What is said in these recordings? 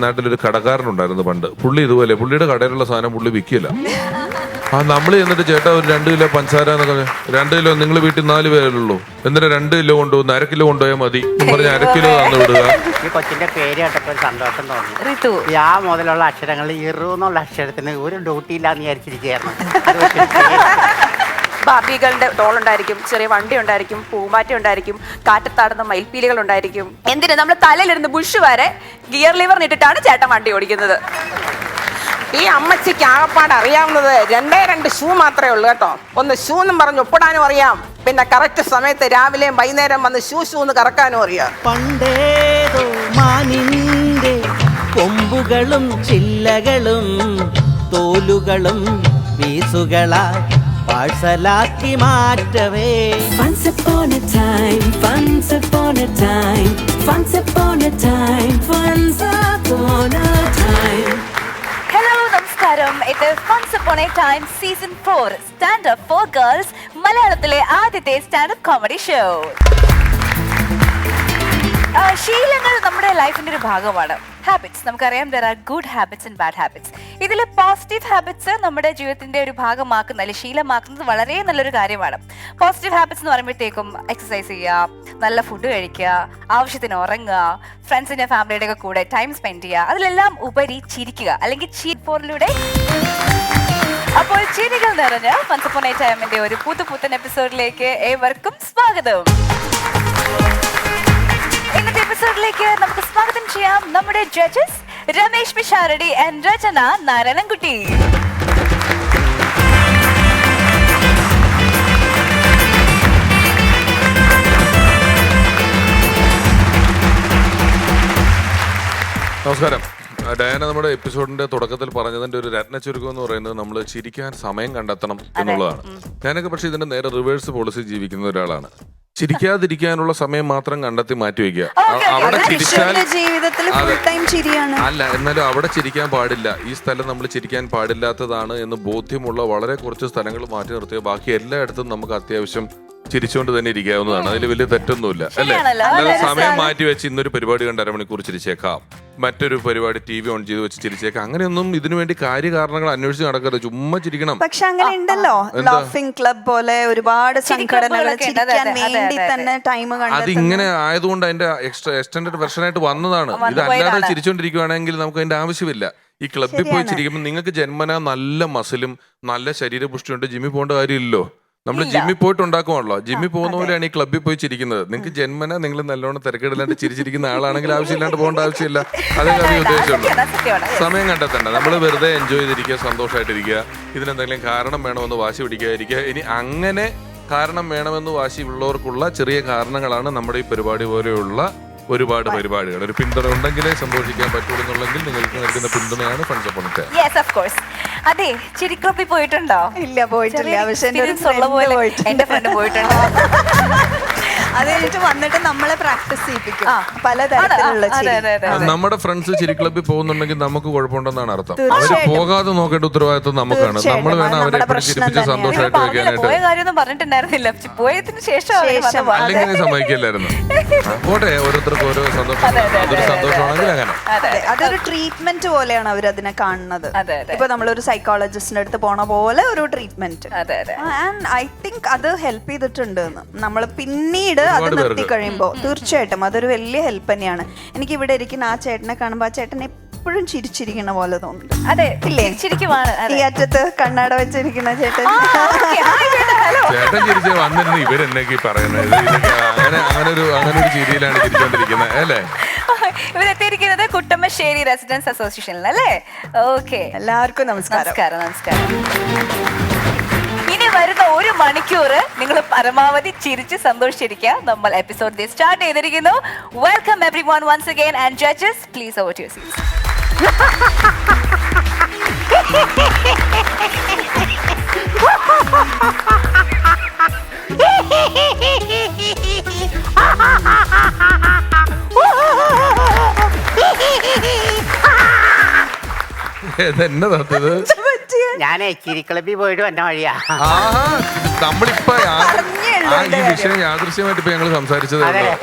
നാട്ടിലൊരു കടക്കാരനുണ്ടായിരുന്നു പണ്ട്. പുള്ളി ഇതുപോലെ പുള്ളിയുടെ കടയിലുള്ള സാധനം പുള്ളി വിൽക്കില്ല. നമ്മൾ ചെന്നിട്ട് ചേട്ടാ ഒരു 2 കിലോ പഞ്ചസാര എന്നൊക്കെ 2 കിലോ നിങ്ങൾ വീട്ടിൽ 4 പേരല്ലോ എന്നിട്ട് 2 കിലോ കൊണ്ടുപോകുന്നു 1/2 കിലോ കൊണ്ടുപോയാൽ മതി പറഞ്ഞ 1/2 കിലോ തന്നു വിടുക. ഈ കൊച്ചിന്റെ പേര് കേട്ടപ്പോൾ സന്തോഷം തോന്നി. യാ മുതലുള്ള അക്ഷരങ്ങൾ ഇറു എന്നുള്ള അക്ഷരത്തിന് ഒരു ഡ്യൂട്ടിയില്ലാന്ന് വിചാരിച്ചിരിക്കുകയായിരുന്നു. ബാർബികളുടെ ഡോൾ ഉണ്ടായിരിക്കും, ചെറിയ വണ്ടി ഉണ്ടായിരിക്കും, പൂമാറ്റ ഉണ്ടായിരിക്കും, കാറ്റത്താടുന്ന മയിൽപ്പീലികൾ ഉണ്ടായിരിക്കും. എന്തിനാ നമ്മൾ തലയിലിരുന്ന് ബുഷ് വരെ ഗിയർ ലിവർ ഇട്ടിട്ടാണ് ചേട്ടൻ വണ്ടി ഓടിക്കുന്നത്. ഈ അമ്മച്ചിക്ക് ആകപ്പാട് അറിയാവുന്നത് 2 ഷൂ മാത്രമേ ഉള്ളൂ കേട്ടോ. ഒന്ന് ഷൂ എന്നും പറഞ്ഞ് ഒപ്പിടാനും അറിയാം, പിന്നെ കറക്റ്റ് സമയത്ത് രാവിലെയും വൈകുന്നേരം വന്ന് ഷൂ എന്ന് കറക്കാനും അറിയാം. പണ്ടേതോ മാനിന്റെ കൊമ്പുകളും ചില്ലകളും തോലുകളും വീസുകളാ പാഴ്സലാക്കി മാറ്റവേ. Once upon a time, once upon a time, once upon a time, once upon a time. Hello, നമസ്കാരം. ഇത് Once Upon a Time season 4 stand up for girls, മലയാളത്തിലെ ആദ്യത്തെ സ്റ്റാൻഡപ്പ് കോമഡി ഷോ. ശീലങ്ങൾ നമ്മുടെ ലൈഫിന്റെ ഒരു ഭാഗമാണ്. ഹാബിറ്റ്സ് നമുക്കറിയാം, there are good habits and bad habits. ഇതിൽ പോസിറ്റീവ് ഹാബിറ്റ്സ് നമ്മുടെ ജീവിതത്തിന്റെ ഒരു ഭാഗമാക്കുന്ന അല്ലെങ്കിൽ ശീലമാക്കുന്നത് വളരെ നല്ലൊരു കാര്യമാണ്. പോസിറ്റീവ് ഹാബിറ്റ്സ് എന്ന് പറയുമ്പോഴത്തേക്കും എക്സസൈസ് ചെയ്യുക, നല്ല ഫുഡ് കഴിക്കുക, ആവശ്യത്തിന് ഉറങ്ങുക, ഫ്രണ്ട്സിന്റെ ഫാമിലിയുടെ ഒക്കെ കൂടെ ടൈം സ്പെൻഡ് ചെയ്യുക, അതിലെല്ലാം ഉപരി ചിരിക്കുക അല്ലെങ്കിൽ ചീറ്റ്. അപ്പോൾ ചിരികൾ നിറഞ്ഞ Once Upon a Timeന്റെ ഒരു പുതുപുത്തൻ എപ്പിസോഡിലേക്ക് ഏവർക്കും സ്വാഗതം. ഇന്നത്തെ എപ്പിസോഡിലേക്ക് നമുക്ക് സ്വാഗതം ചെയ്യാം നമ്മുടെ ജഡ്ജസ് രമേശ് പിഷാരടി ആൻഡ് രചന നാരായണൻകുട്ടി. നമസ്കാരം. ഡയാന നമ്മുടെ എപ്പിസോഡിന്റെ തുടക്കത്തിൽ പറഞ്ഞതിന്റെ ഒരു രത്ന ചുരുക്കം എന്ന് പറയുന്നത് നമ്മൾ ചിരിക്കാൻ സമയം കണ്ടെത്തണം എന്നുള്ളതാണ്. ഞാനൊക്കെ പക്ഷെ ഇതിന്റെ നേരെ റിവേഴ്സ് പോളിസി ജീവിക്കുന്ന ഒരാളാണ്. ചിരിക്കാതിരിക്കാനുള്ള സമയം മാത്രം കണ്ടെത്തി മാറ്റിവെക്കുക. അവിടെ ചിരിച്ചാൽ അല്ല, എന്നാലും അവിടെ ചിരിക്കാൻ പാടില്ല. ഈ സ്ഥലം നമ്മൾ ചിരിക്കാൻ പാടില്ലാത്തതാണ് എന്ന് ബോധ്യമുള്ള വളരെ കുറച്ച് സ്ഥലങ്ങൾ മാറ്റി നിർത്തിയ ബാക്കി എല്ലായിടത്തും നമുക്ക് അത്യാവശ്യം ചിരിച്ചുകൊണ്ട് തന്നെ ഇരിക്കാവുന്നതാണ്. അതിൽ വലിയ തെറ്റൊന്നുമില്ല അല്ലേ? അല്ലാതെ സമയം മാറ്റി വെച്ച് ഇന്നൊരു പരിപാടി കണ്ട് 1/2 മണിക്കൂർ ചിരിച്ചേക്കാം, മറ്റൊരു പരിപാടി TV ഓൺ ചെയ്ത് വെച്ച് ചിരിച്ചേക്കാം. അങ്ങനെയൊന്നും ഇതിനു വേണ്ടി കാര്യകാരണങ്ങൾ അന്വേഷിച്ച് നടക്കരുത്. ചുമ്മാ ചിരിക്കണം. പക്ഷെ അങ്ങനെ ഉണ്ടല്ലോ, ലാഫിംഗ് ക്ലബ് പോലെ ഒരുപാട് സംഘടനകൾ ചിരിക്കാൻ വേണ്ടി തന്നെ ടൈം കണ്ടെത്തുന്നു. അതിങ്ങനെ ആയതുകൊണ്ട് അതിന്റെ എക്സ്റ്റൻഡഡ് വെർഷൻ ആയിട്ട് വന്നതാണ്. ഇതല്ലാതെ ചിരിച്ചോണ്ടിരിക്കുകയാണെങ്കിൽ നമുക്ക് അതിന്റെ ആവശ്യമില്ല. ഈ ക്ലബ്ബിൽ പോയി ചിരിക്കുമ്പോൾ നിങ്ങൾക്ക് ജന്മന നല്ല മസിലും നല്ല ശരീരപുഷ്ടിയുണ്ട്, ജിമ്മിൽ പോകേണ്ട കാര്യമില്ലല്ലോ. നമ്മൾ ജിമ്മിൽ പോയിട്ട് ഉണ്ടാക്കുവാണല്ലോ. ജിമ്മിൽ പോകുന്ന പോലെയാണ് ഈ ക്ലബ്ബിൽ പോയി ചിരിക്കുന്നത്. നിങ്ങൾക്ക് ജന്മന നിങ്ങൾ നല്ലോണം തിരക്കിടില്ലാണ്ട് ചിരിച്ചിരിക്കുന്ന ആളാണെങ്കിൽ ആവശ്യമില്ലാണ്ട് പോകേണ്ട ആവശ്യമില്ല. അതൊക്കെ അത് ഉദ്ദേശമുണ്ട്. സമയം കണ്ടെത്തണ്ട. നമ്മൾ വെറുതെ എൻജോയ് ചെയ്തിരിക്കുക, സന്തോഷമായിട്ടിരിക്കുക. ഇതിനെന്തെങ്കിലും കാരണം വേണമെന്ന് വാശി പിടിക്കാതിരിക്കുക. ഇനി അങ്ങനെ കാരണം വേണമെന്ന് വാശി ഉള്ളവർക്കുള്ള ചെറിയ കാരണങ്ങളാണ് നമ്മുടെ ഈ പരിപാടി പോലെയുള്ള ഒരുപാട് പരിപാടികൾ. ഒരു പിന്തുണ ഉണ്ടെങ്കിലേ സന്തോഷിക്കാൻ പറ്റുള്ളൂ എന്നുള്ളെങ്കിൽ നിങ്ങൾക്ക് നൽകുന്ന പിന്തുണയാണ് Once Upon a Time. Yes, of course. അതെ, ചിരി ക്ലബ്ബിൽ പോയിട്ടുണ്ടോ? ഇല്ല, പോയിട്ടില്ല. പക്ഷെ എന്റെ ഫ്രണ്ട് പോയിട്ടുണ്ട്. അത് കഴിഞ്ഞിട്ട് വന്നിട്ട് നമ്മളെ പ്രാക്ടീസ് ചെയ്യിപ്പിക്കും പലതരത്തിലുള്ള. നമ്മുടെ ഫ്രണ്ട്സ് ചിരി ക്ലബ്ബിൽ പോകുന്നുണ്ടെങ്കിൽ നമുക്ക് കുഴപ്പമുണ്ടെന്നാണ് അർത്ഥം. അവര് പോകാതെ നോക്കേണ്ട ഉത്തരവാദിത്വം നമുക്കാണ്. നമ്മൾ വേണം അവരെ ചിരിപ്പിച്ച് സന്തോഷമായിട്ട് വെക്കാനായിട്ട്. പോയ കാര്യമൊന്നും പറഞ്ഞിട്ടുണ്ടായിരുന്നില്ല, പോയതിനു ശേഷം അല്ലെങ്കിൽ സമ്മതിക്കില്ലായിരുന്നു. പോട്ടെ, ഓരോരുത്തർക്കും ഓരോ സന്തോഷം. അതൊരു സന്തോഷമാണെങ്കിൽ അങ്ങനെ. അതൊരു ട്രീറ്റ്മെന്റ് പോലെയാണ് അവരതിനെ കാണുന്നത്. ഇപ്പൊ നമ്മളൊരു സൈക്കോളജിസ്റ്റിന്റെ അടുത്ത് പോണ പോലെ ഒരു ട്രീറ്റ്മെന്റ്. ആൻഡ് ഐ തിങ്ക് അത് ഹെൽപ്പ് ചെയ്തിട്ടുണ്ട്. നമ്മൾ പിന്നീട് അത് നിർത്തി കഴിയുമ്പോൾ തീർച്ചയായിട്ടും അതൊരു വലിയ ഹെൽപ്പ് തന്നെയാണ്. എനിക്ക് ഇവിടെ ഇരിക്കുന്ന ആ ചേട്ടനെ കാണുമ്പോൾ ആ ചേട്ടൻ എപ്പോഴും ചിരിച്ചിരിക്കുന്ന പോലെ തോന്നുന്നു. അതെ, ഇല്ലേ? ഈ അറ്റത്ത് കണ്ണാട വെച്ചിരിക്കുന്ന ചേട്ടൻ ചേട്ടൻ ചിരിച്ച് വന്നിരുന്നു ഇവരെന്നൊക്കെ പറയുന്നത്. അങ്ങനെ ഒരു ചിരിയിലാണ് ചിരിച്ചോണ്ടിരിക്കുന്നത് അല്ലേ? ഇവരെത്തിയിരിക്കുന്നത് കുട്ടമ്മശ്ശേരി റെസിഡൻസ് അസോസിയേഷനിൽ അല്ലേ? ഓക്കെ, എല്ലാവർക്കും നമസ്കാരം. ഇനി വരുന്ന 1 മണിക്കൂർ നിങ്ങൾ പരമാവധി ചിരിച്ച് സന്തോഷിച്ചിരിക്കുക. നമ്മൾ എപ്പിസോഡ് സ്റ്റാർട്ട് ചെയ്തിരിക്കുന്നു. Welcome everyone once again and judges please over to your seats. ഞാനേ ചിരി ക്ലബ്ബിൽ പോയിട്ട് വന്ന വഴിയാ. നമ്മളിപ്പോ ഉള്ളൂ ഈ വിഷയം യാദൃശ്യമായിട്ട് ഇപ്പൊ ഞങ്ങൾ സംസാരിച്ചത്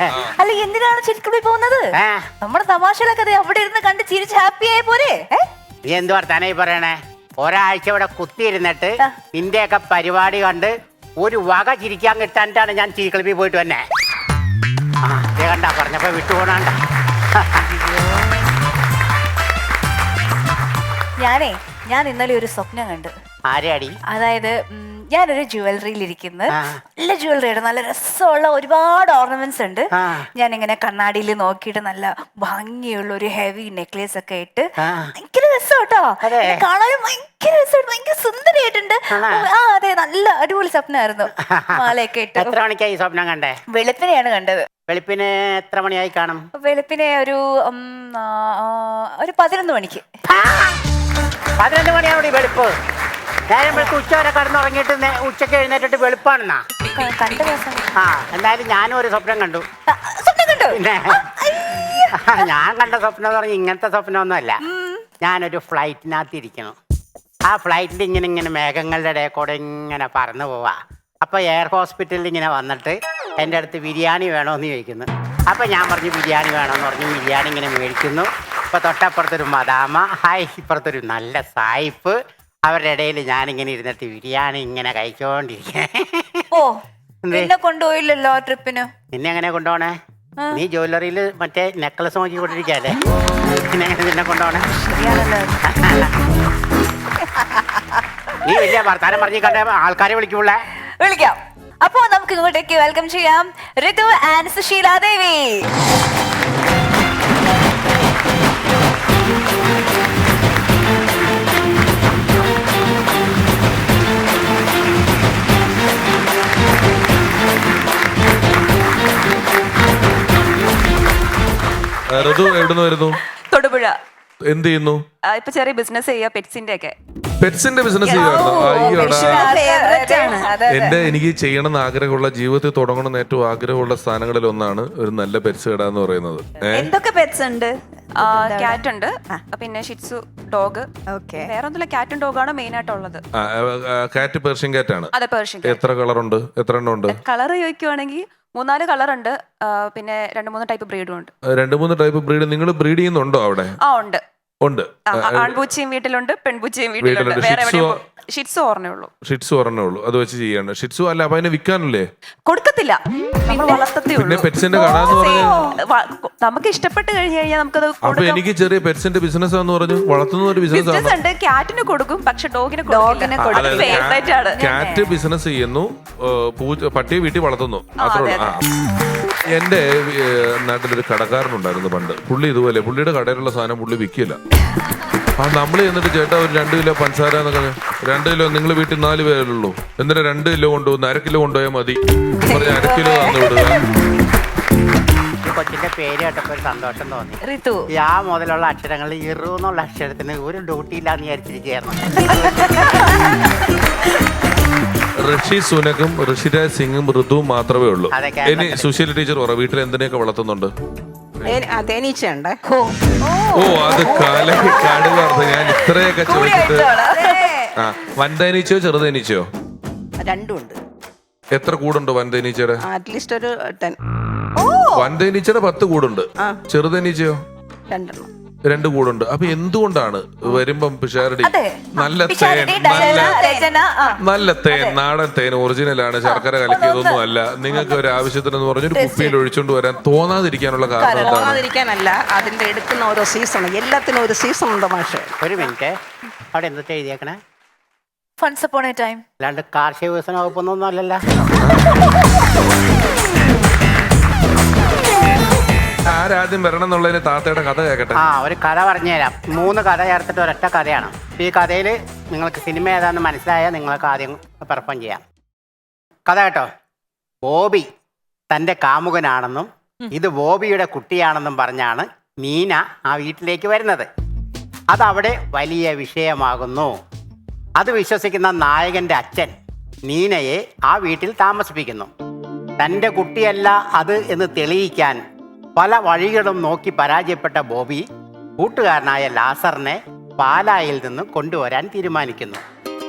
അല്ല എന്തിനാണ് ചിരിക്കുമ്പി പോകുന്നത്? നമ്മുടെ തമാശകളൊക്കെ ദേ അവിടെ ഇരുന്ന് കണ്ട് ചിരിച്ച് ഹാപ്പി ആയ പോരെ? നീ എന്ത് വർത്താനായി പറയണേ? ഒരാഴ്ച ഇവിടെ കുത്തിയിരുന്നിട്ട് നിന്റെയൊക്കെ പരിപാടി കണ്ട് ഒരു വക ചിരിക്കാൻ കിട്ടാനിട്ടാണ് ഞാൻ ചീക്കളിപ്പിൽ പോയിട്ട് വന്നെ. കണ്ടാ പറഞ്ഞപ്പോ വിട്ടുപോണാണ്ട. ഞാൻ ഇന്നലെ ഒരു സ്വപ്നം കണ്ടു. ആരെയാടി? അതായത് ഞാനൊരു ജ്വല്ലറിയിൽ ഇരിക്കുന്നു. നല്ല ജ്വല്ലറിയുടെ നല്ല രസമുള്ള ഒരുപാട് ഓർണമെന്റ്സ് ഉണ്ട്. ഞാൻ ഇങ്ങനെ കണ്ണാടിയിൽ നോക്കിയിട്ട് നല്ല ഭംഗിയുള്ള ഒരു ഹെവി നെക്ലേസ് ഒക്കെ ഇട്ട് ഭയങ്കര രസം കേട്ടോ. കാണാനും ഭയങ്കര രസമായിട്ട് ഭയങ്കര സുന്ദരിയായിട്ടുണ്ട്. അതെ, നല്ല അടിപൊളി സ്വപ്നമായിരുന്നു. മാലയൊക്കെ ഇട്ട്. എത്ര മണിക്കായി സ്വപ്നം കണ്ടേ? വെളുപ്പിനെയാണ് കണ്ടത്. വെളുപ്പിന് എത്ര മണിയായി കാണും? വെളുപ്പിനെ ഒരു 11 മണിക്ക്. 11 മണിയാണോ വെളുപ്പ്? നേരം വെളുപ്പ് ഉച്ച വരെ കടന്നുറങ്ങിയിട്ട് ഉച്ചക്ക് എഴുന്നേറ്റിട്ട് വെളുപ്പാണെന്നാ? എന്തായാലും ഞാനും ഒരു സ്വപ്നം കണ്ടു. പിന്നെ ഞാൻ കണ്ട സ്വപ്നം എന്ന് പറഞ്ഞാൽ ഇങ്ങനത്തെ സ്വപ്നമൊന്നും അല്ല. ഞാനൊരു ഫ്ലൈറ്റിനകത്ത് ഇരിക്കണം. ആ ഫ്ലൈറ്റിൽ ഇങ്ങനെ മേഘങ്ങളുടെ ഇടയിൽ കൂടെ ഇങ്ങനെ പറന്നു പോവാ. അപ്പോൾ എയർ ഹോസ്പിറ്റലിൽ ഇങ്ങനെ വന്നിട്ട് എൻ്റെ അടുത്ത് ബിരിയാണി വേണമെന്ന് ചോദിക്കുന്നു. അപ്പോൾ ഞാൻ പറഞ്ഞു ബിരിയാണി വേണമെന്ന് പറഞ്ഞു. ബിരിയാണി ഇങ്ങനെ മേടിക്കുന്നു. അപ്പോൾ തൊട്ടപ്പുറത്തൊരു മദാമ, ഹായ്, ഇപ്പുറത്തൊരു നല്ല സായിപ്പ്. അവരുടെ ഇടയിൽ ഞാനിങ്ങനെ ഇരുന്നിട്ട് ബിരിയാണി ഇങ്ങനെ കഴിച്ചോണ്ടിരിക്കേ. എന്നെ കൊണ്ടുപോയില്ലല്ലോ ട്രിപ്പിന്. നിന്നെ എങ്ങനെ കൊണ്ടുപോണേ? നീ ജ്വല്ലറിയിൽ മറ്റേ നെക്ലസ് നോക്കിക്കൊണ്ടിരിക്കല്ലേ? പിന്നെ എങ്ങനെ നിന്നെ കൊണ്ടുപോണേ? നീ വലിയ വർത്താനം പറഞ്ഞ് കണ്ട ആൾക്കാരെ വിളിക്കാം. അപ്പോ നമുക്ക് ഇങ്ങോട്ടേക്ക് വെൽക്കം ചെയ്യാം ഋതു ആൻഡ് സുശീല ദേവി. ഋതു എവിടുന്ന് വരുന്നു? തൊടുപുഴ. എന്ത് ചെയ്യുന്നു? ഇപ്പൊ ചെറിയ ബിസിനസ് ചെയ്യാ, പെറ്റ്സിന്റെ ഒക്കെ. പെറ്റ്സിന്റെ ബിസിനസ് എനിക്ക് ചെയ്യണം എന്ന് ആഗ്രഹമുള്ള, ജീവിതത്തിൽ തുടങ്ങണം ഏറ്റവും ആഗ്രഹമുള്ള സ്ഥാനങ്ങളിൽ ഒന്നാണ് ഒരു നല്ല പെറ്റ്സ് കട എന്ന് പറയുന്നത്. എന്തൊക്കെ പെറ്റ്സ് ഉണ്ട്? ക്യാറ്റ് ഉണ്ട്, പിന്നെ ഷിറ്റ്സു ഡോഗ്. വേറെ ഒന്നുമില്ല, ക്യാറ്റും ഡോഗാണ് മെയിൻ ആയിട്ടുള്ളത്. കാറ്റ് പേർഷ്യൻ കാറ്റ് ആണ്. അതെ, പേർഷ്യൻ. എത്ര കളറുണ്ട്? എത്ര എണ്ണം ഉണ്ട്? കളർ ചോദിക്കുവാണെങ്കിൽ 3-4 കളർ ഉണ്ട്. പിന്നെ 2-3 ടൈപ്പ് ബ്രീഡും ഉണ്ട്. 2-3 ടൈപ്പ് ബ്രീഡ്. നിങ്ങൾ ബ്രീഡ് ചെയ്യുന്നുണ്ടോ അവിടെ? ഉണ്ട്. ആൺപൂച്ചയും വീട്ടിലുണ്ട്, പെൺപൂച്ചയും വീട്ടിലുണ്ട്. ഷിറ്റ്സു ഒരെണ്ണേ ഉള്ളൂ. ഷിറ്റ്സു ഒരെണ്ണേ ഉള്ളൂ. അത് വെച്ച് ചെയ്യണ്ട. ഷിറ്റ്സു അല്ല, അപ്പൊ അതിനെ വിൽക്കാനല്ലേ? കൊടുക്കത്തില്ല, വളർത്തത്തേ ഉള്ളൂ. പെറ്റ്സിന്റെ കട എന്ന് പറഞ്ഞാൽ നമുക്ക് ഇഷ്ടപ്പെട്ട് കഴിഞ്ഞു കഴിഞ്ഞാൽ നമുക്കത്. അപ്പൊ എനിക്ക് ചെറിയ പെറ്റ്സിന്റെ ബിസിനസ് ആണെന്ന് പറഞ്ഞു. വളർത്തുന്ന ഒരു ബിസിനസ് ഉണ്ട്. ക്യാറ്റിന് കൊടുക്കും, പക്ഷെ ഡോഗിന് ക്യാറ്റ് ബിസിനസ് ചെയ്യുന്നു, പട്ടിയെ വീട്ടിൽ വളർത്തുന്നു. അത്രേ ഉള്ളൂ. എന്റെ നാട്ടിലൊരു കടക്കാരനുണ്ടായിരുന്നു പണ്ട്. പുള്ളി ഇതുപോലെ പുള്ളിയുടെ കടയിലുള്ള സാധനം പുള്ളി വിൽക്കില്ല. നമ്മൾ എന്നിട്ട് ചേട്ടാ ഒരു 2 കിലോ പഞ്ചസാര എന്നൊക്കെ, 2 കിലോ നിങ്ങൾ വീട്ടിൽ 4 പേരുള്ളൂ, എന്നിട്ട് 2 കിലോ കൊണ്ടുപോകുന്നു, 1/2 കിലോ കൊണ്ടുപോയാൽ മതി പറഞ്ഞ 1/2 കിലോ തന്നു വിടുക. കൊച്ചിന്റെ പേര് കേട്ടപ്പോ ഒരു സന്തോഷം തോന്നി. ഋതു. ആ മുതലുള്ള അക്ഷരങ്ങളിൽ ഇറു എന്നുള്ള അക്ഷരത്തിന് ഒരു ഡ്യൂട്ടി ഇല്ലാന്ന് വിചാരിച്ചിരിക്കുകയായിരുന്നു. ഋഷി സുനകും ഋഷിരാജ് സിംഗും ഋതുവും മാത്രമേ ഉള്ളൂ. ഇനി സുശീല ടീച്ചർ പറ, വീട്ടിൽ എന്തിനൊക്കെ വളർത്തുന്നുണ്ട്? തേനീച്ചയുണ്ട്. അത് കാടുവാർത്ത. ഞാൻ ഇത്രയൊക്കെ ചോദിച്ചിട്ട് വൻതേനീച്ചയോ ചെറുതേനീച്ചയോ? രണ്ടും ഉണ്ട്. എത്ര കൂടുണ്ട് വൻതേനീച്ചയുടെ? അറ്റ്ലീസ്റ്റ് ഒരു 10. വൻതേനീച്ചയുടെ 10 കൂടുണ്ട്. ചെറുതേനീച്ചയോ? 2 കൂടുണ്ട്. അപ്പൊ എന്തുകൊണ്ടാണ് വരുമ്പം പിഷാരടി നല്ല തേൻ, നല്ല തേൻ, നാടൻ തേൻ, ഒറിജിനലാണ്, ശർക്കര കലക്കിയതൊന്നും അല്ല, നിങ്ങൾക്ക് ഒരു ആവശ്യത്തിനെന്ന് പറഞ്ഞൊരു കുപ്പിയിൽ ഒഴിച്ചോണ്ട് വരാൻ തോന്നാതിരിക്കാനുള്ള കാരണം എന്താണ്? തോന്നാതിരിക്കാനല്ല, അതിന്റെ എടുക്കുന്ന ഓരോ സീസൺ, എല്ലാത്തിനും ഒരു സീസൺ ഉണ്ട്. മാഷെ ഒരു മിനിറ്റ്, അവിടെ എന്തൊക്കെ എഴുതിയേക്കണേ? Once upon a time. അല്ലാണ്ട് കാർഷിക വികസന വകുപ്പൊന്നും അല്ലല്ലോ. ആരാദ്യം വരണം എന്നുള്ളതിന് താത്തയുടെ കഥ കേൾക്കട്ടെ. ഒരു കഥ പറഞ്ഞുതരാം. 3 കഥ ചേർത്തിട്ട് ഒരൊറ്റ കഥയാണ്. ഈ കഥയിൽ നിങ്ങൾക്ക് സിനിമ ഏതാണെന്ന് മനസ്സിലായാൽ നിങ്ങൾക്ക് ആദ്യം പെർഫോം ചെയ്യാം. കഥ കേട്ടോ. ബോബി തൻ്റെ കാമുകനാണെന്നും ഇത് ബോബിയുടെ കുട്ടിയാണെന്നും പറഞ്ഞാണ് നീന ആ വീട്ടിലേക്ക് വരുന്നത്. അതവിടെ വലിയ വിഷയമാകുന്നു. അത് വിശ്വസിക്കുന്ന നായകൻ്റെ അച്ഛൻ നീനയെ ആ വീട്ടിൽ താമസിപ്പിക്കുന്നു. തൻ്റെ കുട്ടിയല്ല അത് എന്ന് തെളിയിക്കാൻ പല വഴികളും നോക്കി പരാജയപ്പെട്ട ബോബി കൂട്ടുകാരനായ ലാസറിനെ പാലായിൽ നിന്ന് കൊണ്ടുവരാൻ തീരുമാനിക്കുന്നു.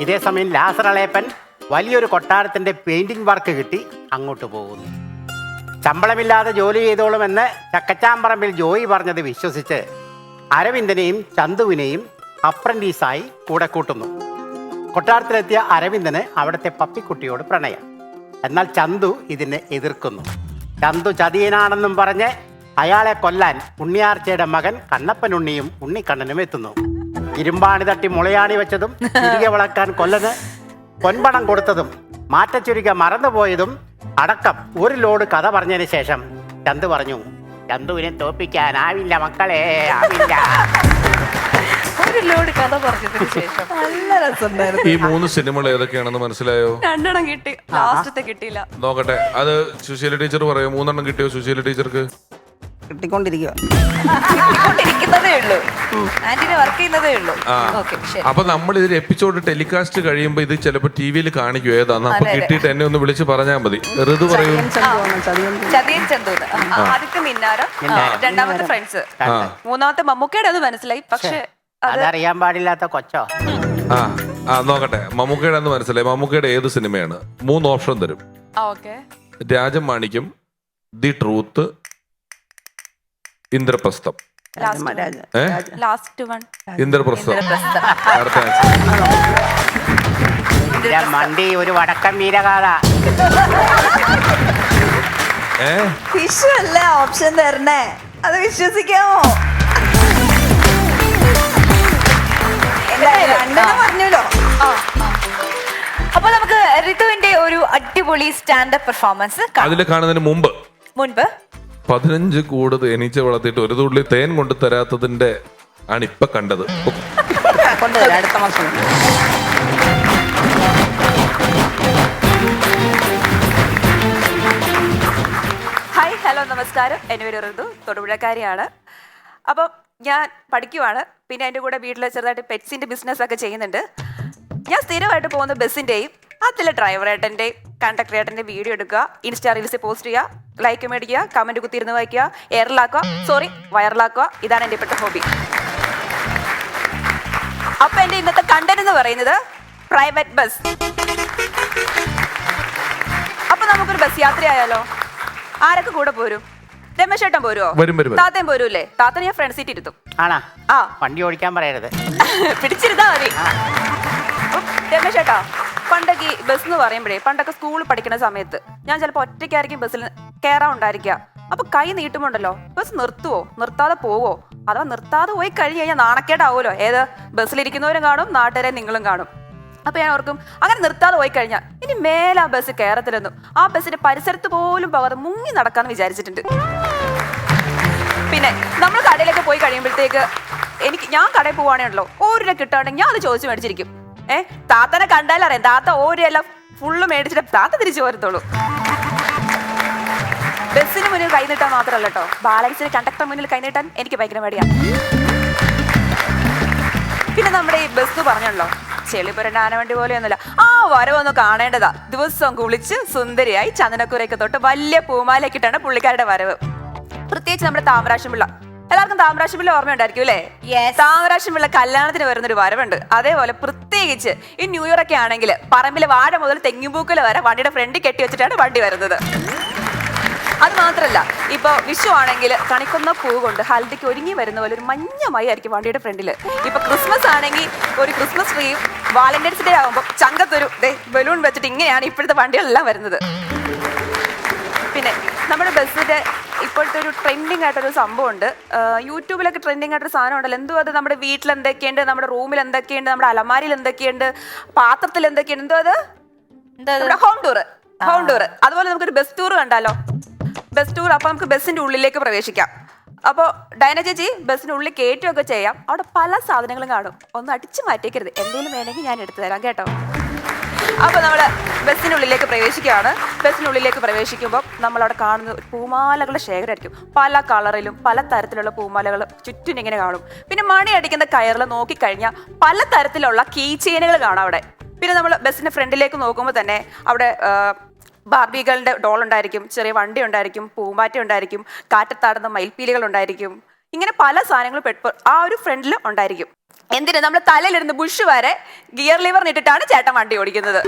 ഇതേസമയം ലാസർ അളയപ്പൻ വലിയൊരു കൊട്ടാരത്തിന്റെ പെയിന്റിംഗ് വർക്ക് കിട്ടി അങ്ങോട്ട് പോകുന്നു. ശമ്പളമില്ലാതെ ജോലി ചെയ്തോളുമെന്ന് ചക്കച്ചാമ്പറമ്പിൽ ജോയി പറഞ്ഞത് വിശ്വസിച്ച് അരവിന്ദനെയും ചന്തുവിനെയും അപ്രന്റീസായി കൂടെ കൂട്ടുന്നു. കൊട്ടാരത്തിലെത്തിയ അരവിന്ദന് അവിടുത്തെ പപ്പിക്കുട്ടിയോട് പ്രണയം. എന്നാൽ ചന്തു ഇതിനെ എതിർക്കുന്നു. ചന്തു ചതിയനാണെന്നും പറഞ്ഞ് അയാളെ കൊല്ലാൻ ഉണ്ണിയാർച്ചയുടെ മകൻ കണ്ണപ്പനുണ്ണിയും ഉണ്ണിക്കണ്ണനും എത്തുന്നു. ഇരുമ്പാണി തട്ടി മുളയാണി വെച്ചതും തിരികെ വളക്കാൻ കൊല്ലന് പൊൻപണം കൊടുത്തതും മാറ്റച്ചുരുക്ക മറന്നുപോയതും അടക്കം ഒരു ലോഡ് കഥ പറഞ്ഞതിന് ശേഷം ചന്തു പറഞ്ഞു, ചന്തുവിനെ തോപ്പിക്കാനാവില്ല മക്കളെ, ആവില്ല. ഒരു ലോഡ് കഥ പറഞ്ഞതിന് ശേഷം നല്ല രസമുണ്ടായിരുന്നു. ഈ 3 സിനിമകൾ ഏതൊക്കെയാണെന്ന് മനസ്സിലായോ? 2 എണ്ണം കിട്ടി, ലാസ്റ്റത്തെ കിട്ടിയില്ല. നോക്കട്ടെ, അത് സുശീല ടീച്ചർ പറയോ? 3 എണ്ണം കിട്ടിയോ സുശീല ടീച്ചർക്ക്? കിട്ടിക്കൊണ്ടിരിക്കുന്നതേ ഉള്ളൂ, ആന്റിനെ വർക്ക് ചെയ്യുന്നതേ ഉള്ളൂ. ഓക്കെ, ശരി. അപ്പൊ നമ്മൾ ഇതിൽ എപ്പിസോഡ് ടെലികാസ്റ്റ് കഴിയുമ്പോ ഇത് ചിലപ്പോ ടിവിയിൽ കാണിക്കും ഏതാന്ന്. അപ്പൊ കിട്ടിയിട്ട് എന്നെ ഒന്ന് വിളിച്ച് പറഞ്ഞാൽ മതി. ഋതു പറയൂ. ചതിയൻ ചന്തൂന്ന്, ആദ്യത്തെ മിന്നാരം, രണ്ടാമത്തെ ഫ്രണ്ട്സ്, മൂന്നാമത്തെ മമ്മൂക്കയുടെ അത് മനസ്സിലായി. പക്ഷെ അതറിയാൻ പാടില്ലാത്ത കൊച്ചോ. നോക്കട്ടെ, മമ്മൂക്കയുടെ എന്ന് മനസ്സിലായി. മമ്മൂക്കയുടെ ഏത് സിനിമയാണ്? 3 ഓപ്ഷൻ തരും. Rajamanikyam, the truth, Indraprastham. Last one Indraprastham. അടുത്ത മണ്ടി ഒരു വടക്കം വീരഗാഥ. വിഷു അല്ലേ ഓപ്ഷൻ തരണേ, അത് വിശ്വസിക്കാമോ? പറഞ്ഞല്ലോ. അപ്പൊ നമുക്ക് ഋതുവിന്റെ ഒരു അടിപൊളി സ്റ്റാൻഡപ്പ് പെർഫോമൻസ് അതിൽ കാണുന്നതിന് മുമ്പ് 15 കൂട് തേനീച്ച വളർത്തിയിട്ട് ഒരു തുള്ളി തേൻ കൊണ്ട് തരാത്തതിന്റെ ആണ് ഇപ്പൊ കണ്ടത്. അടുത്ത മാസം. ഹായ്, ഹലോ, നമസ്കാരം. എൻ്റെ പേര് ഋതു, തൊടുപുഴക്കാരിയാണ്. അപ്പം ഞാൻ പഠിക്കുവാണ്. പിന്നെ എൻ്റെ കൂടെ വീട്ടിൽ ചെറുതായിട്ട് പെറ്റ്സിൻ്റെ ബിസിനസ്സൊക്കെ ചെയ്യുന്നുണ്ട്. ഞാൻ സ്ഥിരമായിട്ട് പോകുന്ന ബസ്സിൻ്റെയും അതിലെ ഡ്രൈവറേട്ടൻ്റെയും കണ്ടക്ടറേട്ടൻ്റെ വീഡിയോ എടുക്കുക, ഇൻസ്റ്റാ റീൽസിൽ പോസ്റ്റ് ചെയ്യുക, ലൈക്ക് മേടിക്കുക, കമൻറ്റ് കുത്തിയിരുന്ന് വായിക്കുക, വൈറലാക്കുക. ഇതാണ് എൻ്റെ ഇപ്പോഴത്തെ ഹോബി. അപ്പം എൻ്റെ ഇന്നത്തെ കണ്ടന്റ് എന്ന് പറയുന്നത് പ്രൈവറ്റ് ബസ്. അപ്പം നമുക്കൊരു ബസ് യാത്രയായാലോ? ആരൊക്കെ കൂടെ പോരും? രമേശ് ചേട്ടൻ പോരുമോ? താത്തയും പോരൂല്ലേ? താത്തനെ ഞാൻ ഫ്രണ്ട് സീറ്റ് ഇരുത്തും. ആണാ? വണ്ടി ഓടിക്കാൻ പറയരുത്, പിടിച്ചിരുന്നാ മതി. രമേശ് ചേട്ടാ, പണ്ടൊക്കെ ഈ ബസ് എന്ന് പറയുമ്പോഴേ, പണ്ടൊക്കെ സ്കൂളിൽ പഠിക്കുന്ന സമയത്ത് ഞാൻ ചിലപ്പോൾ ഒറ്റയ്ക്കായിരിക്കും ബസ്സിൽ കയറാറുണ്ടായിരിക്കുക. അപ്പൊ കൈ നീട്ടുമുണ്ടല്ലോ, ബസ് നിർത്തുവോ, നിർത്താതെ പോവോ? അഥവാ നിർത്താതെ പോയി കഴിഞ്ഞ് കഴിഞ്ഞാൽ നാണക്കേടാവുമല്ലോ. ഏത് ബസ്സിലിരിക്കുന്നവരും കാണും, നാട്ടുകാരെ നിങ്ങളും കാണും. അപ്പൊ ഞാൻ ഓർക്കും, അങ്ങനെ നിർത്താതെ പോയി കഴിഞ്ഞാൽ ഇനി മേലെ ആ ബസ് കയറത്തില്ലെന്നും ആ ബസ്സിന്റെ പരിസരത്ത് പോലും പോകാതെ മുങ്ങി നടക്കാന്ന് വിചാരിച്ചിട്ടുണ്ട്. പിന്നെ നമ്മൾ കടയിലൊക്കെ പോയി കഴിയുമ്പോഴത്തേക്ക് ഞാൻ കടയിൽ പോവാണേണല്ലോ, 1 രൂപ കിട്ടുകയാണെങ്കിൽ ഞാൻ അത് ചോദിച്ചു മേടിച്ചിരിക്കും. താത്തനെ കണ്ടാലറിയാം, താത്ത 1 രൂപ ഫുള്ള് മേടിച്ചിട്ട് താത്ത തിരിച്ചു പോരത്തുള്ളൂ. ബസ്സിന് മുന്നിൽ കൈ നീട്ടാൻ മാത്രമല്ല കേട്ടോ, ബാലൻസിന് കണ്ടക്ടർ മുന്നിൽ കൈ നീട്ടാൻ എനിക്ക് ഭയങ്കര മടിയാണ്. പിന്നെ നമ്മുടെ ഈ ബസ് പറഞ്ഞല്ലോ, ചെളിപുരണ്ട ആനവണ്ടി പോലെയൊന്നുമില്ല. ആ വരവൊന്ന് കാണേണ്ടതാ. ദിവസവും കുളിച്ച് സുന്ദരിയായി ചന്ദനക്കുരയൊക്കെ തൊട്ട് വലിയ പൂമാലയൊക്കെ ഇട്ടാണ് പുള്ളിക്കാരുടെ വരവ്. പ്രത്യേകിച്ച് നമ്മുടെ താമരാശം പിള്ള. എല്ലാവർക്കും താമരാശം പിള്ള ഓർമ്മയുണ്ടായിരിക്കും അല്ലേ? താമരാശം പിള്ള കല്യാണത്തിന് വരുന്നൊരു വരവുണ്ട്. അതേപോലെ പ്രത്യേകിച്ച് ഈ ന്യൂ ഇയർ ഒക്കെ ആണെങ്കിൽ പറമ്പിലെ വാഴ മുതൽ തെങ്ങിൻപൂക്കൽ വരെ വണ്ടിയുടെ ഫ്രണ്ടിൽ കെട്ടി വെച്ചിട്ടാണ് വണ്ടി വരുന്നത്. അത് മാത്രല്ല, ഇപ്പൊ വിഷു ആണെങ്കിൽ കണിക്കൊന്ന പൂ കൊണ്ട് ഹൽദിക്ക് ഒരുങ്ങി വരുന്ന പോലെ ഒരു മഞ്ഞമായി ആയിരിക്കും വണ്ടിയുടെ ഫ്രണ്ടില്. ഇപ്പൊ ക്രിസ്മസ് ആണെങ്കിൽ ഒരു ക്രിസ്മസ് ട്രീയും, വാലന്റൈൻസ് ഡേ ആകുമ്പോൾ ചങ്കത്തൊരു ബലൂൺ വെച്ചിട്ട് ഇങ്ങനെയാണ് ഇപ്പോഴത്തെ വണ്ടികളെല്ലാം വരുന്നത്. പിന്നെ നമ്മുടെ ബസ്സിന്റെ ഇപ്പോഴത്തെ ഒരു ട്രെൻഡിങ് ആയിട്ടൊരു സംഭവം ഉണ്ട്. യൂട്യൂബിലൊക്കെ ട്രെൻഡിങ് ആയിട്ടൊരു സാധനം ഉണ്ടല്ലോ, എന്തോ അത് നമ്മുടെ വീട്ടിൽ എന്തൊക്കെയുണ്ട്, നമ്മുടെ റൂമിൽ എന്തൊക്കെയുണ്ട്, നമ്മുടെ അലമാരിയിൽ എന്തൊക്കെയുണ്ട്, പാത്രത്തിൽ എന്തൊക്കെയുണ്ട്, എന്തോ അത് ഹോം ടൂർ. അതുപോലെ നമുക്കൊരു ബസ് ടൂർ കണ്ടാലോ? Bus tour. അപ്പൊ നമുക്ക് ബസ്സിന്റെ ഉള്ളിലേക്ക് പ്രവേശിക്കാം. അപ്പോൾ ഡയന ചേച്ചി ബസ്സിന്റെ ഉള്ളിൽ കയറ്റുകയൊക്കെ ചെയ്യാം. അവിടെ പല സാധനങ്ങളും കാണും, ഒന്ന് അടിച്ചു മാറ്റിയേക്കരുത്. എന്തെങ്കിലും വേണമെങ്കിൽ ഞാൻ എടുത്തു തരാം കേട്ടോ. അപ്പോൾ നമ്മൾ ബസ്സിനുള്ളിലേക്ക് പ്രവേശിക്കുകയാണ്. ബസ്സിനുള്ളിലേക്ക് പ്രവേശിക്കുമ്പോൾ നമ്മളവിടെ കാണുന്ന പൂമാലകളുടെ ശേഖരമായിരിക്കും. പല കളറിലും പല തരത്തിലുള്ള പൂമാലകൾ ചുറ്റും ഇങ്ങനെ കാണും. പിന്നെ മണി അടിക്കുന്ന കയറിൽ നോക്കിക്കഴിഞ്ഞാൽ പല തരത്തിലുള്ള കീ ചെയിനുകൾ കാണാം അവിടെ. പിന്നെ നമ്മൾ ബസ്സിന്റെ ഫ്രണ്ടിലേക്ക് നോക്കുമ്പോൾ തന്നെ അവിടെ ബാർബികളുടെ ഡോൾ ഉണ്ടായിരിക്കും, ചെറിയ വണ്ടി ഉണ്ടായിരിക്കും, പൂമ്പാറ്റ ഉണ്ടായിരിക്കും, കാറ്റത്താടുന്ന മയിൽപ്പീലികൾ ഉണ്ടായിരിക്കും. ഇങ്ങനെ പല സാധനങ്ങളും ആ ഒരു ഫ്രണ്ടിൽ ഉണ്ടായിരിക്കും. എന്തിന്, നമ്മൾ തലയിലിരുന്ന് ബുഷ് വരെ ഗിയർ ലിവർ ഇട്ടിട്ടാണ് ചേട്ടൻ വണ്ടി ഓടിക്കുന്നത്.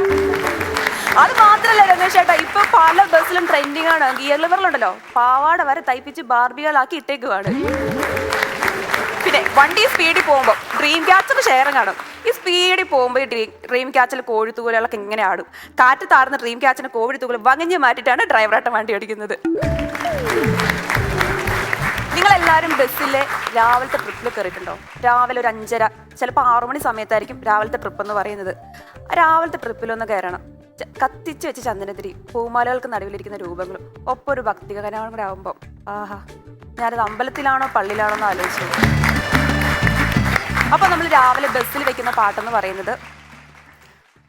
അത് മാത്രല്ല രമേശ് ചേട്ടാ, ഇപ്പൊ പല ബസ്സിലും ട്രെൻഡിങ് ആണ്. ഗിയർ ലിവറിലുണ്ടല്ലോ പാവാട വരെ തയ്പ്പിച്ച് ബാർബികളാക്കി ഇട്ടേക്കുവാണ്. പിന്നെ വണ്ടി സ്പീഡിൽ പോകുമ്പോൾ ഡ്രീം ക്യാച്ചർ ഷെയർ കാണും. ഈ സ്പീഡിൽ പോകുമ്പോൾ ഈ ഡ്രീം ക്യാച്ചിൽ കോഴിത്തൂകുലകളൊക്കെ ഇങ്ങനെ ആടും. കാറ്റ് താർന്ന ഡ്രീം ക്യാച്ചിന് കോഴിത്തൂകുല വകഞ്ഞ് മാറ്റിയിട്ടാണ് ഡ്രൈവറായിട്ട് വണ്ടി ഓടിക്കുന്നത്. നിങ്ങളെല്ലാവരും ബസ്സിലെ രാവിലത്തെ ട്രിപ്പിൽ കയറിയിട്ടുണ്ടോ? രാവിലെ ഒരു 5:30 ചിലപ്പോൾ 6 മണി സമയത്തായിരിക്കും രാവിലത്തെ ട്രിപ്പ് എന്ന് പറയുന്നത്. രാവിലത്തെ ട്രിപ്പിലൊന്ന് കയറണം. കത്തിച്ച് വെച്ച് ചന്ദനത്തിരി, പൂമാലകൾക്ക് നടുവിലിരിക്കുന്ന രൂപങ്ങളും ഒപ്പം ഒരു ഭക്തിഗാനം കൂടെ ആകുമ്പോൾ ആഹാ, ഞാനത് അമ്പലത്തിലാണോ പള്ളിയിലാണോ എന്ന് ആലോചിച്ചു. അപ്പൊ നമ്മൾ രാവിലെ ബസ്സിൽ വെക്കുന്ന പാട്ടെന്ന് പറയുന്നത്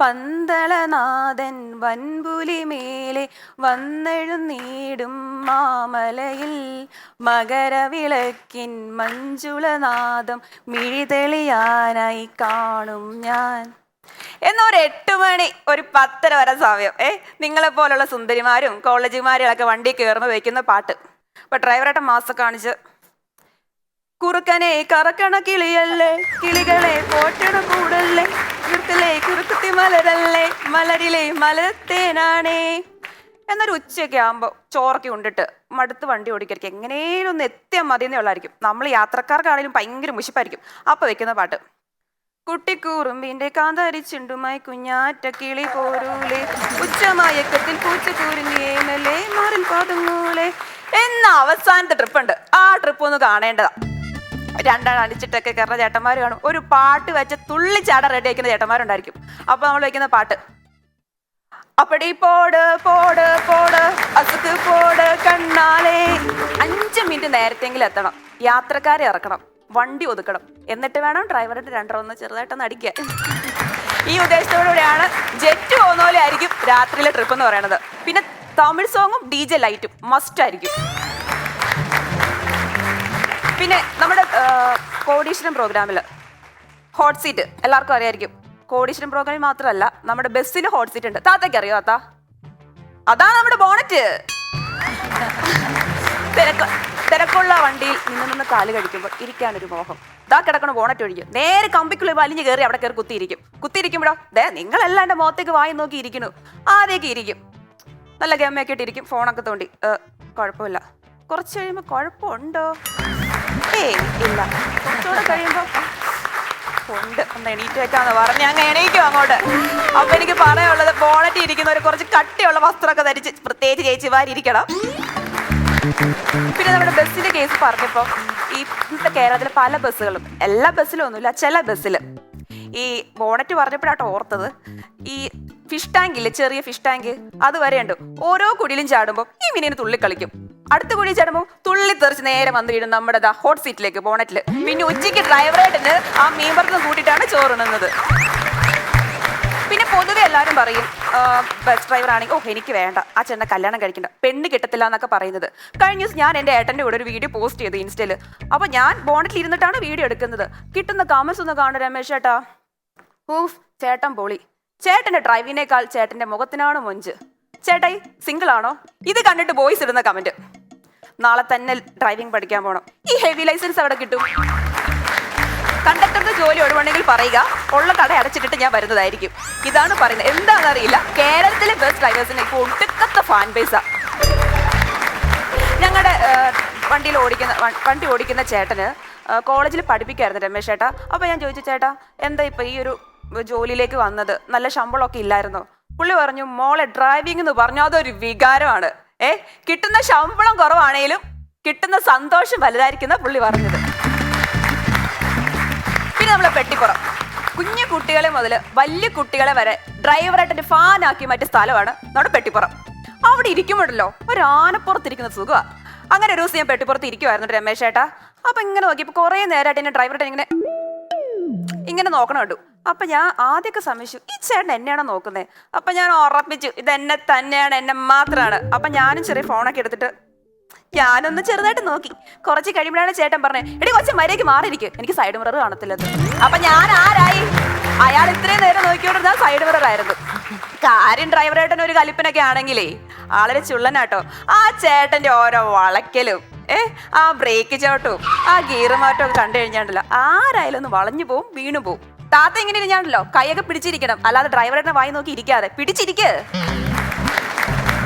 പന്തളനാഥൻ വൻപുലി മേലെ വന്നെഴുന്നീടും മാമലയിൽ മകരവിളക്കിൻ മഞ്ജുളനാദം മിഴിതെളിയാനായി കാണും ഞാൻ എന്നൊരു 8 മണി ഒരു 10:30 വരെ സമയം നിങ്ങളെ പോലുള്ള സുന്ദരിമാരും കോളേജുമാരും ഒക്കെ വണ്ടി കയറുമ്പോൾ വെക്കുന്ന പാട്ട്. അപ്പൊ ഡ്രൈവറായിട്ട് മാസം കാണിച്ച് കുറുക്കനെ കറക്കണ കിളിയല്ലേ, കിളികളെ പോറ്റണ കൂടല്ലേ, കുറുക്കല്ലേ കുറുക്കുത്തി മലരല്ലേ, മലരിലെ മലത്തേനാണേ എന്നൊരു ഉച്ചയൊക്കെ ആകുമ്പോൾ ചോറൊക്കെ ഉണ്ടിട്ട് മടുത്ത് വണ്ടി ഓടിക്കായിരിക്കും. എങ്ങനെയും ഒന്ന് എത്തിയാൽ മതി എന്നുള്ളായിരിക്കും. നമ്മൾ യാത്രക്കാർക്കാണെങ്കിലും ഭയങ്കര മുഷിപ്പായിരിക്കും. അപ്പൊ വെക്കുന്ന പാട്ട് കുട്ടിക്കൂറുമ്പിന്റെ കാന്തരിച്ചുണ്ടുമായി കുഞ്ഞാറ്റ കിളി പോരൂലേ, ഉച്ചമയക്കത്തിൽ പൂച്ച കൂരിഞ്ഞേനല്ലേ മാറിൽ പാതുങ്ങൂലേ എന്ന അവസാനത്തെ ട്രിപ്പുണ്ട്. ആ ട്രിപ്പ് ഒന്ന് കാണേണ്ടതാ. 2 അടിച്ചിട്ടൊക്കെ കയറുന്ന ചേട്ടന്മാർ കാണും. ഒരു പാട്ട് വെച്ച് തുള്ളിച്ചാട റെഡി ആക്കുന്ന ചേട്ടന്മാരുണ്ടായിരിക്കും. അപ്പൊ നമ്മൾ വെക്കുന്ന പാട്ട് അപ്പടി പോട് പോട് പോട് അസുഖ് പോട് കണ്ണാലേ. 5 മിനിറ്റ് നേരത്തെങ്കിലും എത്തണം. യാത്രക്കാരെ ഇറക്കണം, വണ്ടി ഒതുക്കണം, എന്നിട്ട് വേണം ഡ്രൈവറുടെ 2 ഒന്ന് ചെറുതായിട്ടൊന്ന് അടിക്കുക. ഈ ഉദ്ദേശത്തോടുകൂടിയാണ് ജെറ്റ് പോകുന്ന പോലെ ആയിരിക്കും രാത്രിയിലെ ട്രിപ്പ് എന്ന് പറയുന്നത്. പിന്നെ തമിഴ് സോങ്ങും DJ ലൈറ്റും മസ്റ്റ് ആയിരിക്കും. പിന്നെ നമ്മുടെ കോടീശ്വരം പ്രോഗ്രാമിൽ ഹോട്ട് സീറ്റ് എല്ലാവർക്കും അറിയായിരിക്കും. കോടീശ്വരം പ്രോഗ്രാമിൽ മാത്രമല്ല നമ്മുടെ ബസ്സിൽ ഹോട്ട് സീറ്റ് ഉണ്ട്. താത്തയ്ക്ക് അറിയോ? അതാ നമ്മുടെ ബോണറ്റ്. തിരക്കുള്ള വണ്ടിയിൽ നിന്ന് കാല് കഴിക്കുമ്പോൾ ഇരിക്കാനൊരു മോഹം. ഇതാ കിടക്കണ ബോണറ്റ് ഒഴിക്കും, നേരെ കമ്പിക്കുള്ളിൽ വലിഞ്ഞ് കയറി അവിടെ കയറി കുത്തിയിരിക്കുമ്പോഴോ നിങ്ങളെല്ലാം എൻ്റെ മുഖത്തേക്ക് വായി നോക്കി ഇരിക്കണു. ആദ്യമൊക്കെ ഇരിക്കും, നല്ല ഗമ്മയൊക്കെ ഇട്ടിരിക്കും, ഫോണൊക്കെ തോണ്ടി. കുഴപ്പമില്ല. കുറച്ച് കഴിയുമ്പോൾ കുഴപ്പമുണ്ടോ? ഇല്ല. കുറച്ചുകൂടെ കഴിയുമ്പോൾ ഉണ്ട്. ഒന്ന് എണീറ്റ് വെക്കാന്ന് പറഞ്ഞ് അങ്ങ് എണീക്കും അങ്ങോട്ട്. അപ്പൊ എനിക്ക് പറയാനുള്ളത് ബോണറ്റ് ഇരിക്കുന്നവർ കുറച്ച് കട്ടിയുള്ള വസ്ത്രമൊക്കെ ധരിച്ച്, പ്രത്യേകിച്ച് ചേച്ചിമാരിയിരിക്കണം. പിന്നെ നമ്മുടെ ബസ്സിന്റെ കേസ് പറഞ്ഞപ്പോ ഈ ഇന്നത്തെ കേരളത്തിലെ പല ബസ്സുകളും, എല്ലാ ബസ്സിലും ഒന്നുമില്ല, ചില ബസ്സിൽ ഈ ബോണറ്റ് പറഞ്ഞപ്പോഴാട്ടോ ഓർത്തത്. ഈ ഫിഷ് ടാങ്ക് ഇല്ലേ, ചെറിയ ഫിഷ് ടാങ്ക്, അത് വരെ ഉണ്ട്. ഓരോ കുടിയിലും ചാടുമ്പോൾ ഈ മീനിന് തുള്ളി കളിക്കും. അടുത്ത കുഴി ചാടുമ്പോൾ തുള്ളി തെറിച്ച് നേരെ വന്ന് വീടും നമ്മുടെ ഹോട്ട് സീറ്റിലേക്ക്, ബോണറ്റില്. പിന്നെ ഉച്ചയ്ക്ക് ഡ്രൈവറായിട്ട് ആ മീൻ വറുത്തം കൂട്ടിയിട്ടാണ് ചോറുണ്ണുന്നത്. പിന്നെ പൊതുവെ എല്ലാവരും പറയും ബസ് ഡ്രൈവർ ആണെങ്കിൽ എനിക്ക് വേണ്ട, ആ ചേട്ടനെ കല്യാണം കഴിക്കണ്ട, പെണ്ണ് കിട്ടത്തില്ല എന്നൊക്കെ പറയുന്നത്. കഴിഞ്ഞ ദിവസം ഞാൻ എൻ്റെ ഏട്ടൻ്റെ കൂടെ ഒരു വീഡിയോ പോസ്റ്റ് ചെയ്തു ഇൻസ്റ്റയിൽ. അപ്പോൾ ഞാൻ ബോണറ്റിൽ ഇരുന്നിട്ടാണ് വീഡിയോ എടുക്കുന്നത്. കിട്ടുന്ന കമൻസ് ഒന്ന് കാണും, രമേശ് ചേട്ടാ ഊഫ് ചേട്ടൻ പൊളി, ചേട്ടൻ്റെ ഡ്രൈവിനേക്കാൾ ചേട്ടൻ്റെ മുഖത്തിനാണ് മൊഞ്ച്, ചേട്ടായി സിംഗിൾ ആണോ? ഇത് കണ്ടിട്ട് ബോയ്സ് ഇടുന്ന കമന്റ്, നാളെ തന്നെ ഡ്രൈവിംഗ് പഠിക്കാൻ പോകണം, ഈ ഹെവി ലൈസൻസ് അവിടെ കിട്ടും. കണ്ടക്ടറുടെ ജോലി ഒഴിവുണ്ടെങ്കിൽ പറയുക, ഉള്ള കട അടച്ചിട്ടിട്ട് ഞാൻ വരുന്നതായിരിക്കും. ഇതാണ് പറയുന്നത്. എന്താണെന്നറിയില്ല, കേരളത്തിലെ ബസ് ഡ്രൈവേഴ്സിന് ഇപ്പോൾ ഒട്ടുക്കത്ത ഫാൻ ബേസാ. ഞങ്ങളുടെ വണ്ടി ഓടിക്കുന്ന ചേട്ടന് കോളേജിൽ പഠിപ്പിക്കായിരുന്നു രമേശ് ചേട്ടാ. അപ്പൊ ഞാൻ ചോദിച്ചു, ചേട്ടാ എന്താ ഇപ്പൊ ഈ ഒരു ജോലിയിലേക്ക് വന്നത്, നല്ല ശമ്പളമൊക്കെ ഇല്ലായിരുന്നോ? പുള്ളി പറഞ്ഞു, മോളെ ഡ്രൈവിംഗ് എന്ന് പറഞ്ഞു അതൊരു വികാരമാണ്. കിട്ടുന്ന ശമ്പളം കുറവാണേലും കിട്ടുന്ന സന്തോഷം വലുതായിരിക്കുന്ന പുള്ളി പറഞ്ഞത്. പിന്നെ നമ്മളെ പെട്ടിപ്പുറം, കുഞ്ഞു കുട്ടികളെ മുതൽ വലിയ കുട്ടികളെ വരെ ഡ്രൈവറായിട്ട് ഫാനാക്കി മാറ്റിയ സ്ഥലമാണ് നമ്മുടെ പെട്ടിപ്പുറം. അവിടെ ഇരിക്കുമ്പോഴല്ലോ ഒരു ആനപ്പുറത്തിരിക്കുന്ന സുഖമാണ്. അങ്ങനെ ഒരു ദിവസം ഞാൻ പെട്ടിപ്പുറത്ത് ഇരിക്കുമായിരുന്നു രമേശ് ചേട്ടാ. അപ്പൊ ഇങ്ങനെ നോക്കിയപ്പോൾ കുറേ നേരമായിട്ട് എന്നെ ഡ്രൈവറായിട്ട് ഇങ്ങനെ നോക്കണം കണ്ടു. അപ്പൊ ഞാൻ ആദ്യമൊക്കെ സംശയിച്ചു, ഈ ചേട്ടൻ എന്നെയാണോ നോക്കുന്നത്? അപ്പൊ ഞാൻ ഉറപ്പിച്ചു ഇത് എന്നെ തന്നെയാണ്, എന്നെ മാത്രമാണ്. അപ്പൊ ഞാനും ചെറിയ ഫോണൊക്കെ എടുത്തിട്ട് ഞാനൊന്ന് ചെറുതായിട്ട് നോക്കി. കുറച്ച് കഴിയുമ്പോഴാണ് ചേട്ടൻ പറഞ്ഞത്, എടി കൊച്ചു മര്യാദയ്ക്ക് മാറിയിരിക്കും, എനിക്ക് സൈഡ് മിറർ കാണത്തില്ലെന്ന്. അപ്പൊ ഞാൻ ആരായി? അയാൾ ഇത്രയും നേരം നോക്കിക്കൊണ്ടിരുന്ന സൈഡ് മിറർ ആയിരുന്നു. കാര്യം ഡ്രൈവറായിട്ടൻ ഒരു കലിപ്പനൊക്കെ ആണെങ്കിലേ ആളൊരു ചുള്ളനാട്ടോ. ആ ചേട്ടന്റെ ഓരോ വളയ്ക്കലും ആ ബ്രേക്ക് ചവിട്ടും ആ ഗിയർ മാറ്റവും ഒക്കെ കണ്ടു കഴിഞ്ഞാണ്ടല്ലോ ആരായാലും ഒന്ന് വളഞ്ഞു പോവും, വീണു പോവും. താത്ത ഇങ്ങനെ ഇരുന്നാണല്ലോ കൈയൊക്കെ പിടിച്ചിരിക്കണം, അല്ലാതെ ഡ്രൈവറുടെ വായി നോക്കി ഇരിക്കാതെ പിടിച്ചിരിക്ക്.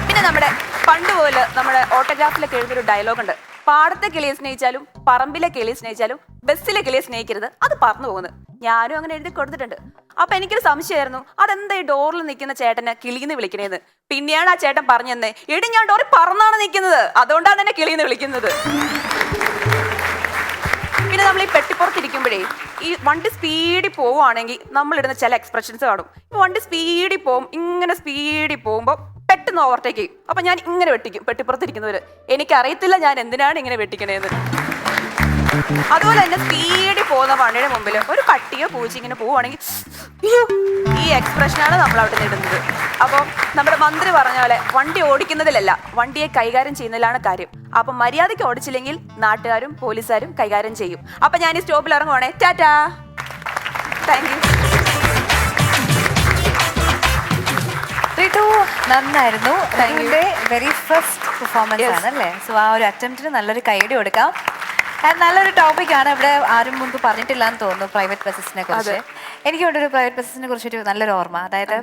പിന്നെ നമ്മുടെ പണ്ട് പോലെ നമ്മുടെ ഓട്ടോഗ്രാഫിലൊക്കെ എഴുതിയൊരു ഡയലോഗ് ഉണ്ട്, പാടത്തെ കിളിയെ സ്നേഹിച്ചാലും പറമ്പിലെ കിളിയെ സ്നേഹിച്ചാലും ബസ്സിലെ കിളിയെ സ്നേഹിക്കരുത്, അത് പറന്നു പോകുന്നത്. ഞാനും അങ്ങനെ എഴുതി കൊടുത്തിട്ടുണ്ട്. അപ്പൊ എനിക്കൊരു സംശയമായിരുന്നു, അതെന്താ ഈ ഡോറിൽ നിൽക്കുന്ന ചേട്ടനെ കിളിന്ന് വിളിക്കണേന്ന്. പിന്നെയാണ് ആ ചേട്ടൻ പറഞ്ഞു തന്നെ, എടി ഞാൻ ഡോറിൽ പറന്നാണ് നിൽക്കുന്നത്, അതുകൊണ്ടാണ് എന്നെ കിളിന്ന് വിളിക്കുന്നത്. പിന്നെ നമ്മൾ ഈ പെട്ടിപ്പുറത്തിരിക്കുമ്പോഴേ ഈ വണ്ടി സ്പീഡിൽ പോവുകയാണെങ്കിൽ നമ്മളിടുന്ന ചില എക്സ്പ്രഷൻസ് കാണും. വണ്ടി സ്പീഡിൽ പോവും, ഇങ്ങനെ സ്പീഡിൽ പോകുമ്പോൾ പെട്ടെന്ന് ഓവർടേക്ക് ചെയ്യും. അപ്പൊ ഞാൻ ഇങ്ങനെ വെട്ടിക്കും പെട്ടിപ്പുറത്തിരിക്കുന്നവര്. എനിക്കറിയത്തില്ല ഞാൻ എന്തിനാണ് ഇങ്ങനെ വെട്ടിക്കണേന്ന്. അതുപോലെ തന്നെ സ്പീഡിൽ പോകുന്ന വണ്ടിയുടെ മുമ്പിൽ ഒരു പട്ടിയോ പൂച്ച ഇങ്ങനെ പോവുകയാണെങ്കിൽ ഈ എക്സ്പ്രഷനാണ് നമ്മൾ അവിടെ ഇടുന്നത്. അപ്പോൾ നമ്മുടെ മന്ത്രി പറഞ്ഞ പോലെ വണ്ടി ഓടിക്കുന്നതിലല്ല, വണ്ടിയെ കൈകാര്യം ചെയ്യുന്നതിലാണ് കാര്യം. അപ്പൊ മര്യാദയ്ക്ക് ഓടിച്ചില്ലെങ്കിൽ നാട്ടുകാരും പോലീസുകാരും കൈകാര്യം ചെയ്യും. അപ്പൊ ഞാൻ ഈ സ്റ്റോപ്പിൽ ഇറങ്ങുവാണേ. Tata, thank you. റിതു നന്നായിരുന്നു. വെരി ഫസ്റ്റ് പെർഫോമൻസ് ആണ് അല്ലേ? സോ ആ ഒരു അറ്റംപ്റ്റിന് നല്ലൊരു കൈയടി കൊടുക്കാം. നല്ലൊരു ടോപ്പിക്കാണ്. ഇവിടെ ആരും മുൻപ് പറഞ്ഞിട്ടില്ല എന്ന് തോന്നുന്നു പ്രൈവറ്റ് ബസ്സസിനെ കുറിച്ച്. എനിക്ക് ഇവിടെ ഒരു പ്രൈവറ്റ് ബസ്സസിനെ കുറിച്ചൊരു നല്ലൊരു ഓർമ്മ. അതായത്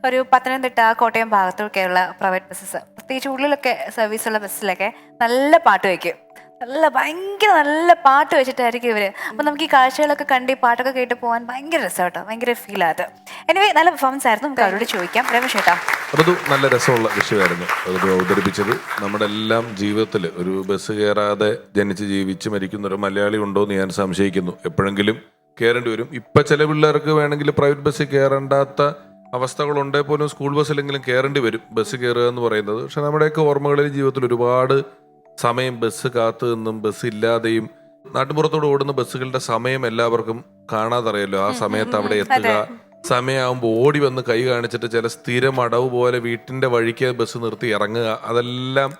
ഒരു പത്തനംതിട്ട കോട്ടയം ഭാഗത്തൊക്കെയുള്ള പ്രൈവറ്റ് ബസ്സസ്, പ്രത്യേകിച്ച് ഉള്ളിലൊക്കെ സർവീസുള്ള ബസ്സിലൊക്കെ നല്ല പാട്ട് വയ്ക്കും. ഭയങ്കര നല്ല പാട്ട് വെച്ചിട്ടായിരിക്കും ഇവര്. അപ്പൊ നമുക്ക് ഈ കാഴ്ചകളൊക്കെ കണ്ട് ഈ പാട്ടൊക്കെ കേട്ട് പോകാൻ ഭയങ്കര രസം കേട്ടോ, ഭയങ്കര ഫീൽ ആയത്. എനിവേ നല്ല പെർഫോമൻസ് ആയിരുന്നു. നമുക്ക് അവരോട് ചോദിക്കാം. രമേശ് ചേട്ടാ, അത് നല്ല രസമുള്ള വിഷയമായിരുന്നു അത് അവതരിപ്പിച്ചത്. നമ്മുടെ എല്ലാം ജീവിതത്തിൽ ഒരു ബസ് കയറാതെ ജനിച്ച് ജീവിച്ച് മരിക്കുന്ന ഒരു മലയാളി ഉണ്ടോ എന്ന് ഞാൻ സംശയിക്കുന്നു. എപ്പോഴെങ്കിലും കയറേണ്ടി വരും. ഇപ്പൊ ചില പിള്ളേർക്ക് വേണമെങ്കിൽ പ്രൈവറ്റ് ബസ്സിൽ കയറേണ്ടാത്ത അവസ്ഥകളുണ്ടേ പോലും സ്കൂൾ ബസ്സിലെങ്കിലും കയറേണ്ടി വരും ബസ് കയറുക എന്ന് പറയുന്നത്. പക്ഷെ നമ്മുടെയൊക്കെ ഓർമ്മകളിൽ ജീവിതത്തിൽ ഒരുപാട് സമയം ബസ് കാത്തു നിന്നും ബസ് ഇല്ലാതെയും നാട്ടുപുറത്തോട് ഓടുന്ന ബസ്സുകളുടെ സമയം എല്ലാവർക്കും കാണാതറിയല്ലോ. ആ സമയത്ത് അവിടെ എത്തുക, സമയമാകുമ്പോൾ ഓടി വന്ന് കൈ കാണിച്ചിട്ട് ചില സ്ഥിരം അടവ് പോലെ വീട്ടിന്റെ വഴിക്ക് ബസ് നിർത്തി ഇറങ്ങുക, അതെല്ലാം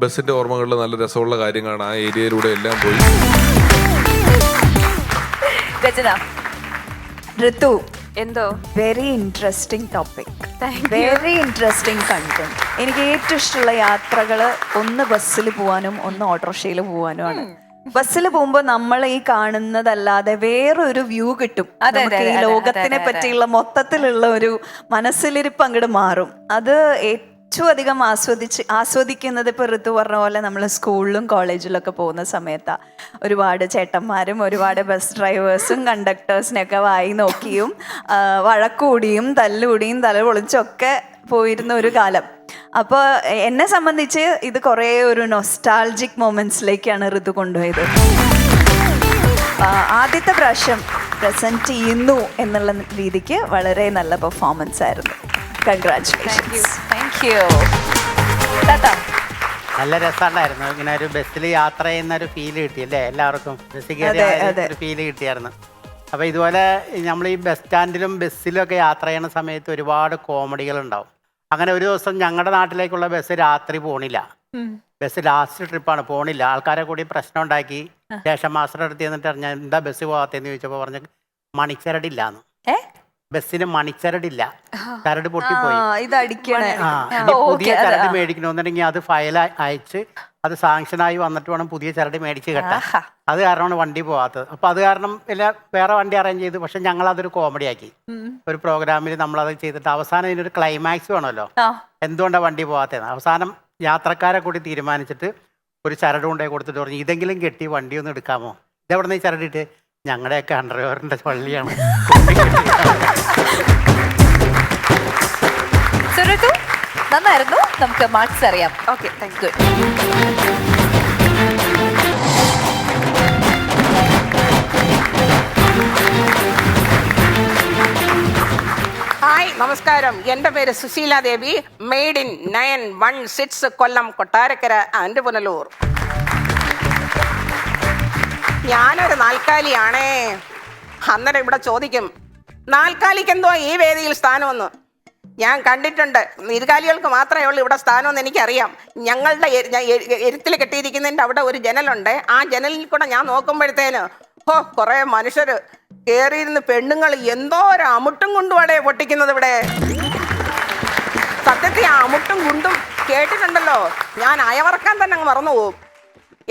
ബസ്സിന്റെ ഓർമ്മകളിൽ നല്ല രസമുള്ള കാര്യങ്ങളാണ്. ആ ഏരിയയിലൂടെ എല്ലാം പോയി. ഋതു, എന്തോ very interesting topic, very interesting content. എനിക്ക് ഏറ്റവും ഇഷ്ടമുള്ള യാത്രകള് ഒന്ന് ബസ്സിൽ പോവാനും ഒന്ന് ഓട്ടോറിക്ഷയിൽ പോവാനുമാണ്. ബസ്സിൽ പോകുമ്പോ നമ്മൾ ഈ കാണുന്നതല്ലാതെ വേറൊരു വ്യൂ കിട്ടും. നമുക്ക് ഈ ലോകത്തിനെ പറ്റിയുള്ള മൊത്തത്തിലുള്ള ഒരു മനസ്സിലിരിപ്പ് അങ്ങോട്ട് മാറും. അത് ഏറ്റവും അധികം ആസ്വദിക്കുന്നത് ഇപ്പൊ ഋതു പറഞ്ഞ പോലെ നമ്മൾ സ്കൂളിലും കോളേജിലൊക്കെ പോകുന്ന സമയത്താ. ഒരുപാട് ചേട്ടന്മാരും ഒരുപാട് ബസ് ഡ്രൈവേഴ്സും കണ്ടക്ടേഴ്സിനെയൊക്കെ വായി നോക്കിയും വഴക്കൂടിയും തല്ലുകൂടിയും തല പൊളിച്ചൊക്കെ പോയിരുന്ന ഒരു കാലം. അപ്പോൾ എന്നെ സംബന്ധിച്ച് ഇത് കുറേ ഒരു നൊസ്റ്റാൾജിക് മൊമെന്റ്സിലേക്കാണ് ഋതു കൊണ്ടുപോയത്. ആദ്യത്തെ പ്രാവശ്യം പ്രസന്റ് ചെയ്യുന്നു എന്നുള്ള രീതിക്ക് വളരെ നല്ല പെർഫോമൻസ് ആയിരുന്നു. കൺഗ്രാറ്റുലേഷൻസ്. നല്ല രസമുണ്ടായിരുന്നു. ഇങ്ങനെ ഒരു ബസ്സിൽ യാത്ര ചെയ്യുന്ന ഒരു ഫീല് കിട്ടിയല്ലേ എല്ലാവർക്കും? ബസ്സിൽ കയറിയ ഒരു ഫീല് കിട്ടിയായിരുന്നു. അപ്പോൾ ഇതുപോലെ നമ്മൾ ഈ ബസ് സ്റ്റാൻഡിലും ബസ്സിലും ഒക്കെ യാത്ര ചെയ്യുന്ന സമയത്ത് ഒരുപാട് കോമഡികൾ ഉണ്ടാവും. അങ്ങനെ ഒരു ദിവസം ഞങ്ങളുടെ നാട്ടിലേക്കുള്ള ബസ് രാത്രി പോണില്ല. ബസ് ലാസ്റ്റ് ട്രിപ്പാണ്, പോണില്ല. ആൾക്കാരെ കൂടി പ്രശ്നം ഉണ്ടാക്കി. സ്റ്റേഷൻ മാസ്റ്റർ അടുത്ത് ചെന്നിട്ട് അറിഞ്ഞാൽ എന്താ ബസ് പോകാത്തതെന്ന് ചോദിച്ചപ്പോൾ പറഞ്ഞ് മണിച്ചരടില്ലാന്ന്. ബസ്സിന് മണിച്ചരടില്ല, ചരട് പൊട്ടിപ്പോയി. പുതിയ ചരട് മേടിക്കണമെന്നുണ്ടെങ്കിൽ അത് ഫയൽ അയച്ച് അത് സാങ്ഷനായി വന്നിട്ട് വേണം പുതിയ ചരട് മേടിച്ച് കെട്ടാൻ. അത് കാരണമാണ് വണ്ടി പോകാത്തത്. അപ്പൊ അത് കാരണം വേറെ വണ്ടി അറേഞ്ച് ചെയ്തു. പക്ഷെ ഞങ്ങൾ അതൊരു കോമഡി ആക്കി. ഒരു പ്രോഗ്രാമിൽ നമ്മളത് ചെയ്തിട്ട് അവസാനം ഇതിനൊരു ക്ലൈമാക്സ് വേണമല്ലോ, എന്തുകൊണ്ടാണ് വണ്ടി പോകാത്തത്. അവസാനം യാത്രക്കാരെ കൂടി തീരുമാനിച്ചിട്ട് ഒരു ചരട് കൊണ്ടേ കൊടുത്തിട്ട് പറഞ്ഞു, ഇതെങ്കിലും കെട്ടി വണ്ടി ഒന്ന് എടുക്കാമോ? ഇതെവിടെ നിന്ന് ഈ ചരടിട്ട്? ഞങ്ങളുടെയൊക്കെ അണ്ടർവെയറിന്റെ പള്ളിയാണ്. നന്നായിരുന്നു. നമുക്ക് മാർക്സ് അറിയാം. Okay, thank you. ഹായ്, നമസ്കാരം. എൻ്റെ പേര് Susheela Devi. Made in 916 Kollam, Kottarakkara and Punalur. ഞാനൊരു നാൽക്കാലിയാണേ. അന്നേരം ഇവിടെ ചോദിക്കും, നാൽക്കാലിക്ക് എന്തോ ഈ വേദിയിൽ സ്ഥാനമെന്ന്. ഞാൻ കണ്ടിട്ടുണ്ട്. ഇരുകാലികൾക്ക് മാത്രമേ ഉള്ളൂ ഇവിടെ സ്ഥാനമെന്ന് എനിക്കറിയാം. ഞങ്ങളുടെ എരുത്തിൽ കെട്ടിയിരിക്കുന്നതിൻ്റെ അവിടെ ഒരു ജനലുണ്ട്. ആ ജനലിൽ കൂടെ ഞാൻ നോക്കുമ്പോഴത്തേന് കുറേ മനുഷ്യർ കയറിയിരുന്ന് പെണ്ണുങ്ങൾ എന്തോ ഒരു അമുട്ടും കൊണ്ടുവാടേ പൊട്ടിക്കുന്നത് ഇവിടെ. സത്യത്തിൽ ആ അമുട്ടും കുണ്ടും കേട്ടിട്ടുണ്ടല്ലോ, ഞാൻ അയവറക്കാൻ തന്നെ അങ്ങ് മറന്നു പോകും.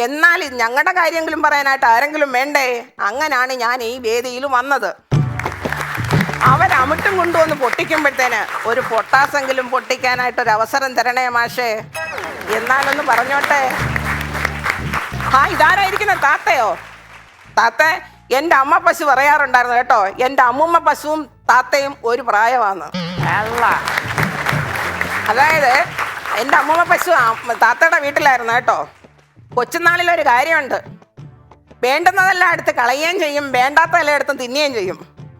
എന്നാൽ ഞങ്ങളുടെ കാര്യമെങ്കിലും പറയാനായിട്ട് ആരെങ്കിലും വേണ്ടേ? അങ്ങനാണ് ഞാൻ ഈ വേദിയിൽ വന്നത്. അവരമിട്ടും കൊണ്ടുവന്ന് പൊട്ടിക്കുമ്പോഴത്തേന് ഒരു പൊട്ടാസെങ്കിലും പൊട്ടിക്കാനായിട്ട് ഒരു അവസരം തരണേ മാഷേ. എന്നാലൊന്ന് പറഞ്ഞോട്ടെ. ഇതാരായിരിക്കുന്ന താത്തയോ? താത്ത എൻ്റെ അമ്മ പശു പറയാറുണ്ടായിരുന്നു കേട്ടോ, എൻ്റെ അമ്മൂമ്മ പശുവും താത്തയും ഒരു പ്രായമാണ്. അല്ല, അതായത് എൻ്റെ അമ്മൂമ്മ പശു താത്തയുടെ വീട്ടിലായിരുന്നു കേട്ടോ. കൊച്ചുനാളിലൊരു കാര്യമുണ്ട്, വേണ്ടുന്നതെല്ലാം എടുത്ത് കളയുകയും ചെയ്യും, വേണ്ടാത്തതെല്ലാം എടുത്ത് തിന്നുകയും ചെയ്യും.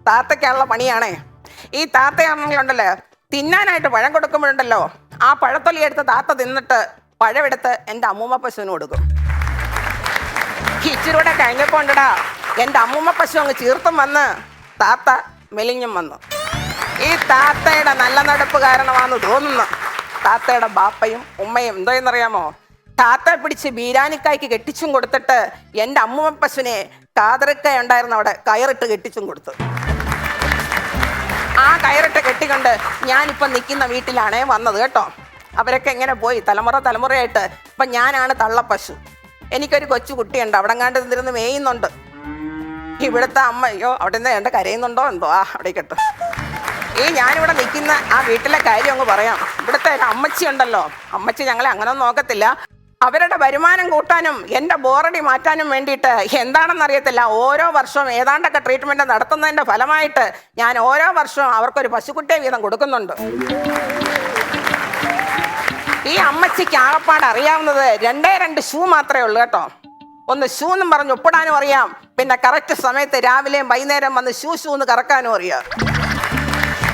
താത്തയ്ക്കുള്ള പണിയാണേ. ഈ താത്തയാണെങ്കിലുണ്ടല്ലോ, തിന്നാനായിട്ട് പഴം കൊടുക്കുമ്പോഴുണ്ടല്ലോ, ആ പഴത്തൊലി എടുത്ത് താത്ത തിന്നിട്ട് പഴമെടുത്ത് എൻ്റെ അമ്മൂമ്മ പശുവിന് കൊടുക്കും. ഇച്ചിരൂടെ കഴിഞ്ഞപ്പോൾ ഉണ്ടടാ, എൻ്റെ അമ്മൂമ്മ പശു അങ്ങ് ചീർത്തും വന്ന് താത്ത മെലിഞ്ഞും വന്നു. ഈ താത്തയുടെ നല്ല നടപ്പ് കാരണമാണെന്ന് തോന്നുന്നു. താത്തയുടെ ബാപ്പയും ഉമ്മയും എന്തോ എന്നറിയാമോ, താത്തയെ പിടിച്ച് ബീരാനിക്കായ്ക്ക് കെട്ടിച്ചും കൊടുത്തിട്ട് എൻ്റെ അമ്മൂമ്മ പശുവിനെ കാതറിക്കായ ഉണ്ടായിരുന്ന അവിടെ കയറിട്ട് കെട്ടിച്ചും കൊടുത്തു. ആ കയറിട്ട് കെട്ടിക്കൊണ്ട് ഞാനിപ്പം നിൽക്കുന്ന വീട്ടിലാണേ വന്നത് കേട്ടോ. അവരൊക്കെ എങ്ങനെ പോയി തലമുറയായിട്ട്. ഇപ്പം ഞാനാണ് തള്ളപ്പശു. എനിക്കൊരു കൊച്ചു കുട്ടിയുണ്ട്, അവിടെ കണ്ട് നിന്നിരുന്ന് മേയുന്നുണ്ട്. ഇവിടുത്തെ അമ്മ അയ്യോ അവിടെ നിന്ന് എൻ്റെ കരയുന്നുണ്ടോ എന്തോ, അവിടെ കേട്ടോ. ഞാനിവിടെ നിൽക്കുന്ന ആ വീട്ടിലെ കാര്യം അങ്ങ് പറയാം. ഇവിടുത്തെ ഒരു അമ്മച്ചി ഉണ്ടല്ലോ, അമ്മച്ചി ഞങ്ങളെ അങ്ങനെയൊന്നും നോക്കത്തില്ല. അവരുടെ വരുമാനം കൂട്ടാനും എൻ്റെ ബോറടി മാറ്റാനും വേണ്ടിയിട്ട് എന്താണെന്ന് അറിയത്തില്ല, ഓരോ വർഷവും ഏതാണ്ടൊക്കെ ട്രീറ്റ്മെൻറ്റ് നടത്തുന്നതിൻ്റെ ഫലമായിട്ട് ഞാൻ ഓരോ വർഷവും അവർക്കൊരു പശുക്കുട്ടിയെ വീതം കൊടുക്കുന്നുണ്ട്. ഈ അമ്മച്ചിക്ക് ആകപ്പാട് അറിയാവുന്നത് 2 ഷൂ മാത്രമേ ഉള്ളൂ കേട്ടോ. ഒന്ന് ഷൂ എന്നും പറഞ്ഞ് ഒപ്പിടാനും അറിയാം, പിന്നെ കറക്റ്റ് സമയത്ത് രാവിലെയും വൈകുന്നേരം വന്ന് ഷൂ എന്ന് കറക്കാനും അറിയാം.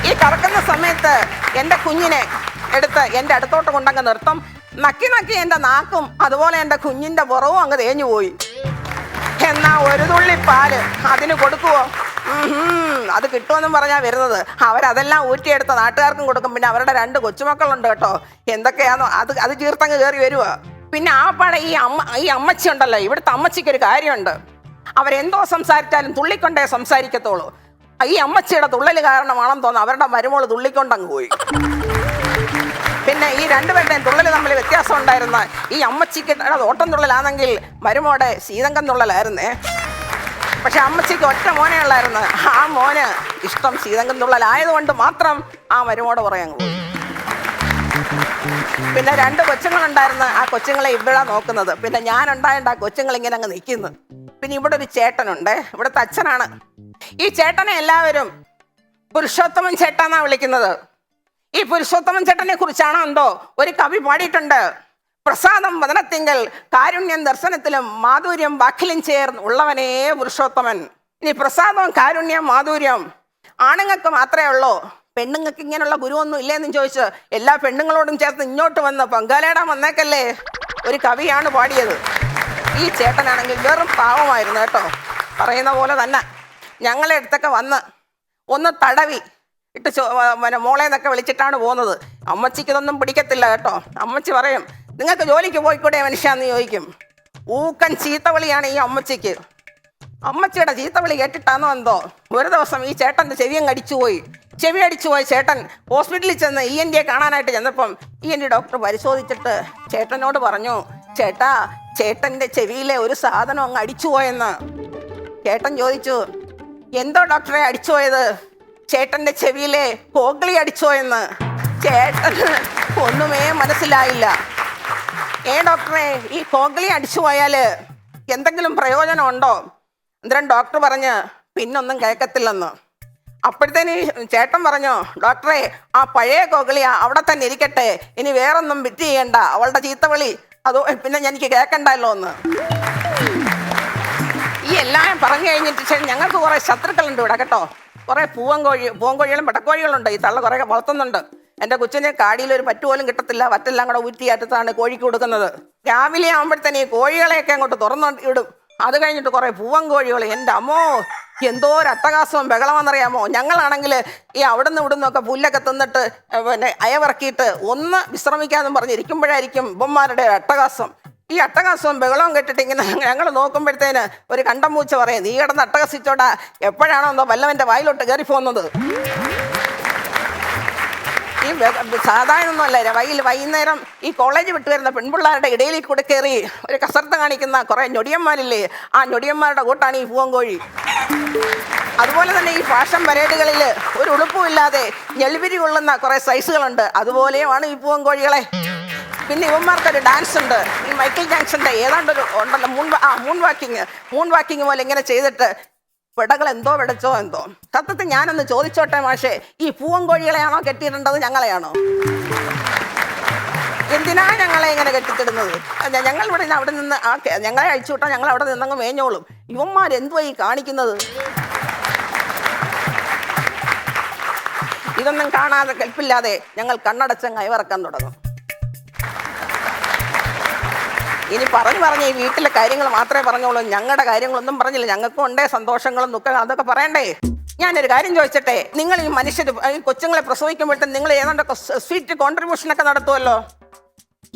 ഈ കറക്കുന്ന സമയത്ത് എൻ്റെ കുഞ്ഞിനെ എടുത്ത് എൻ്റെ അടുത്തോട്ട് കൊണ്ടങ്ങ് നിർത്തും. നക്കി എൻ്റെ നാക്കും അതുപോലെ എൻ്റെ കുഞ്ഞിൻ്റെ പുറവും അങ്ങ് തേഞ്ഞു പോയി. എന്നാ ഒരു തുള്ളി പാല് അതിന് കൊടുക്കുവോ? അത് കിട്ടുമെന്നും പറഞ്ഞാൽ വരുന്നത്. അവരതെല്ലാം ഊറ്റിയെടുത്ത് നാട്ടുകാർക്കും കൊടുക്കും. പിന്നെ അവരുടെ 2 കൊച്ചുമക്കളുണ്ട് കേട്ടോ. എന്തൊക്കെയാണോ അത് ചീർത്തങ്ങ് കയറി വരുക. പിന്നെ ആ പാടെ ഈ അമ്മച്ചി ഉണ്ടല്ലോ, ഇവിടുത്തെ അമ്മച്ചിക്കൊരു കാര്യമുണ്ട്, അവരെന്തോ സംസാരിച്ചാലും തുള്ളിക്കൊണ്ടേ സംസാരിക്കത്തുള്ളൂ. ഈ അമ്മച്ചിയുടെ തുള്ളൽ കാരണമാണെന്ന് തോന്നുന്നു അവരുടെ മരുമോള് തുള്ളിക്കൊണ്ടങ്ങ് പോയി. പിന്നെ ഈ 2 പേരുടെയും തുള്ളൽ തമ്മിൽ വ്യത്യാസം ഉണ്ടായിരുന്ന ഈ അമ്മച്ചിക്ക് ഓട്ടം തുള്ളലാണെങ്കിൽ മരുമോടെ ശീതങ്കം തുള്ളലായിരുന്നേ. പക്ഷെ അമ്മച്ചിക്ക് ഒറ്റ മോനെ ഉള്ളായിരുന്നു. ആ മോന് ഇഷ്ടം ശീതങ്കം തുള്ളലായതുകൊണ്ട് മാത്രം ആ മരുമോടെ പറയാൻ പോയി. പിന്നെ 2 കൊച്ചുങ്ങളുണ്ടായിരുന്നു. ആ കൊച്ചുങ്ങളെ ഇവിടെ നോക്കുന്നത്. പിന്നെ ഞാനുണ്ടായിട്ട് ആ കൊച്ചുങ്ങൾ ഇങ്ങനെ അങ്ങ് നിൽക്കുന്നു. പിന്നെ ഇവിടെ ഒരു ചേട്ടനുണ്ട്, ഇവിടുത്തെ അച്ഛനാണ്. ഈ ചേട്ടനെ എല്ലാവരും പുരുഷോത്തമൻ ചേട്ടാന്നാ വിളിക്കുന്നത്. ഈ പുരുഷോത്തമൻ ചേട്ടനെ കുറിച്ചാണോ എന്തോ ഒരു കവി പാടിയിട്ടുണ്ട്. പ്രസാദം വദനത്തിങ്കൽ കാരുണ്യം ദർശനത്തിലും മാധുര്യം വാക്കിലും ചേർന്ന് ഉള്ളവനേ പുരുഷോത്തമൻ. ഇനി പ്രസാദം കാരുണ്യം മാധുര്യം ആണുങ്ങൾക്ക് മാത്രമേ ഉള്ളൂ, പെണ്ണുങ്ങൾക്ക് ഇങ്ങനെയുള്ള ഗുരുവൊന്നും ഇല്ലേന്നും ചോദിച്ച് എല്ലാ പെണ്ണുങ്ങളോടും ചേർത്ത് ഇങ്ങോട്ട് വന്ന് പങ്കാളിയിടാൻ വന്നേക്കല്ലേ ഒരു കവിയാണ് പാടിയത്. ഈ ചേട്ടനാണെങ്കിൽ വെറും പാവമായിരുന്നു കേട്ടോ. പറയുന്ന പോലെ തന്നെ ഞങ്ങളെ അടുത്തൊക്കെ വന്ന് ഒന്ന് തടവി ഇട്ട് മോളെ എന്നൊക്കെ വിളിച്ചിട്ടാണ് പോകുന്നത്. അമ്മച്ചിക്ക് ഇതൊന്നും പിടിക്കത്തില്ല കേട്ടോ. അമ്മച്ചി പറയും, നിങ്ങൾക്ക് ജോലിക്ക് പോയിക്കൂടെ മനുഷ്യാന്ന് ചോദിക്കും. ഊക്കൻ ചീത്തവിളിയാണ് ഈ അമ്മച്ചിക്ക്. അമ്മച്ചിയുടെ ചീത്തവിളി കേട്ടിട്ടാണോ എന്തോ ഒരു ദിവസം ഈ ചേട്ടൻ്റെ ചെവി അടിച്ചുപോയി ചേട്ടൻ ഹോസ്പിറ്റലിൽ ചെന്ന് ENT കാണാനായിട്ട് ചെന്നപ്പം ENT ഡോക്ടർ പരിശോധിച്ചിട്ട് ചേട്ടനോട് പറഞ്ഞു, ചേട്ടൻ്റെ ചെവിയിലെ ഒരു സാധനം അങ്ങ് അടിച്ചുപോയെന്ന്. ചേട്ടൻ ചോദിച്ചു, എന്തോ ഡോക്ടറെ അടിച്ചുപോയത്? ചേട്ടൻ്റെ ചെവിയിലെ കോഗ്ലി അടിച്ചുപോയെന്ന്. ചേട്ടന് ഒന്നുമേ മനസ്സിലായില്ല. ഡോക്ടറെ, ഈ കോഗ്ലി അടിച്ചു പോയാൽ എന്തെങ്കിലും പ്രയോജനം ഉണ്ടോ? അന്നേരം ഡോക്ടർ പറഞ്ഞ് പിന്നൊന്നും കേൾക്കത്തില്ലെന്ന്. അപ്പോഴത്തേന് ചേട്ടൻ പറഞ്ഞു, ഡോക്ടറെ ആ പഴയ കോഗ്ലിയ അവിടെ തന്നെ ഇരിക്കട്ടെ, ഇനി വേറൊന്നും ബിറ്റ് ചെയ്യണ്ട, അവളുടെ ചീത്തവിളി അതോ പിന്നെ എനിക്ക് കേൾക്കണ്ടല്ലോ എന്ന്. ഈ എല്ലാം പറഞ്ഞു കഴിഞ്ഞിട്ട് ഞങ്ങൾക്ക് കുറേ ശത്രുക്കളുണ്ട് ഇവിടെ കേട്ടോ. കുറേ പൂവൻകോഴികളും പെടക്കോഴികളുണ്ട്. ഈ തള്ള കുറേ വളർത്തുന്നുണ്ട്. എൻ്റെ കൊച്ചിന് കാടിയിൽ ഒരു പറ്റു പോലും കിട്ടത്തില്ല. വറ്റെല്ലാം കൂടെ ഊറ്റിയാറ്റത്താണ് കോഴിക്ക് കൊടുക്കുന്നത്. രാവിലെ ആകുമ്പോഴത്തേന് ഈ കോഴികളെയൊക്കെ അങ്ങോട്ട് തുറന്നു ഇടും. അത് കഴിഞ്ഞിട്ട് കുറേ പൂവൻകോഴികൾ, എൻ്റെ അമ്മോ എന്തോ ഒരു അട്ടകാസവും ബഹളമെന്നറിയാമോ. ഞങ്ങളാണെങ്കിൽ ഈ അവിടെ നിന്ന് ഇവിടുന്നൊക്കെ പുല്ലൊക്കെ തിന്നിട്ട് പിന്നെ അയവിറക്കിയിട്ട് ഒന്ന് വിശ്രമിക്കാമെന്നും പറഞ്ഞിരിക്കുമ്പോഴായിരിക്കും ഇവന്മാരുടെ അട്ടകാസം. ഈ അട്ടകാസവും ബഹളവും കേട്ടിട്ട് ഇങ്ങനെ ഞങ്ങൾ നോക്കുമ്പോഴത്തേന് ഒരു കണ്ടംപൂച്ച പറയും, നീ കിടന്ന് അട്ടകസിച്ചോടാ, എപ്പോഴാണോ എന്തോ വല്ലവൻ്റെ വായിലോട്ട് കയറി പോകുന്നത്. ഈ സാധാരണ വൈകുന്നേരം ഈ കോളേജ് വിട്ട് വരുന്ന പെൺപിള്ളേരുടെ ഇടയിൽ കൂടെ കയറി ഒരു കസർത്ത് കാണിക്കുന്ന കുറെ ഞൊടിയന്മാരില്ലേ, ആ ഞൊടിയന്മാരുടെ കൂട്ടാണ് ഈ പൂവൻകോഴി. അതുപോലെ തന്നെ ഈ ഫാഷൻ പരേഡുകളിൽ ഒരു ഉടുപ്പുമില്ലാതെ ഞെളിപിരി കൊള്ളുന്ന കുറെ സൈസുകളുണ്ട്, അതുപോലെയുമാണ് ഈ പൂവൻകോഴികളെ. പിന്നെ ഇവന്മാർക്കൊരു ഡാൻസ് ഉണ്ട്, ഈ മൈക്കിൾ ജാക്സന്റെ ഏതാണ്ടൊരു ഉണ്ടല്ലോ മൂൺ വാക്കിങ് പോലെ ഇങ്ങനെ ചെയ്തിട്ട് പിടകൾ എന്തോ പിടച്ചോ എന്തോ. സത്യത്തിൽ ഞാനൊന്ന് ചോദിച്ചോട്ടെ മാഷേ, ഈ പൂവൻകോഴികളെയാണോ കെട്ടിയിടേണ്ടത്, ഞങ്ങളെയാണോ? എന്തിനാ ഞങ്ങളെ ഇങ്ങനെ കെട്ടിത്തിടുന്നത്? ഞങ്ങൾ ഇവിടെ അവിടെ നിന്ന് ഞങ്ങളെ അഴിച്ചു വിട്ടാൽ ഞങ്ങൾ അവിടെ നിന്നങ്ങ് മേഞ്ഞോളും. ഇവന്മാരെന്തുവാ ഈ കാണിക്കുന്നത്? ഇതൊന്നും കാണാതെ കെൽപ്പില്ലാതെ ഞങ്ങൾ കണ്ണടച്ചങ്ങ് അയവിറക്കാൻ തുടങ്ങും. ഇനി പറഞ്ഞ് ഈ വീട്ടിലെ കാര്യങ്ങൾ മാത്രമേ പറഞ്ഞോളൂ, ഞങ്ങളുടെ കാര്യങ്ങളൊന്നും പറഞ്ഞില്ല. ഞങ്ങൾക്കും ഉണ്ടേ സന്തോഷങ്ങളും ദുഃഖങ്ങളും, അതൊക്കെ പറയണ്ടേ. ഞാനൊരു കാര്യം ചോദിച്ചട്ടെ, നിങ്ങൾ ഈ മനുഷ്യർ ഈ കൊച്ചുങ്ങളെ പ്രസവിക്കുമ്പോഴത്തേക്കും നിങ്ങൾ ഏതാണ്ടൊക്കെ സ്വീറ്റ് കോൺട്രിബ്യൂഷനൊക്കെ നടത്തുമല്ലോ.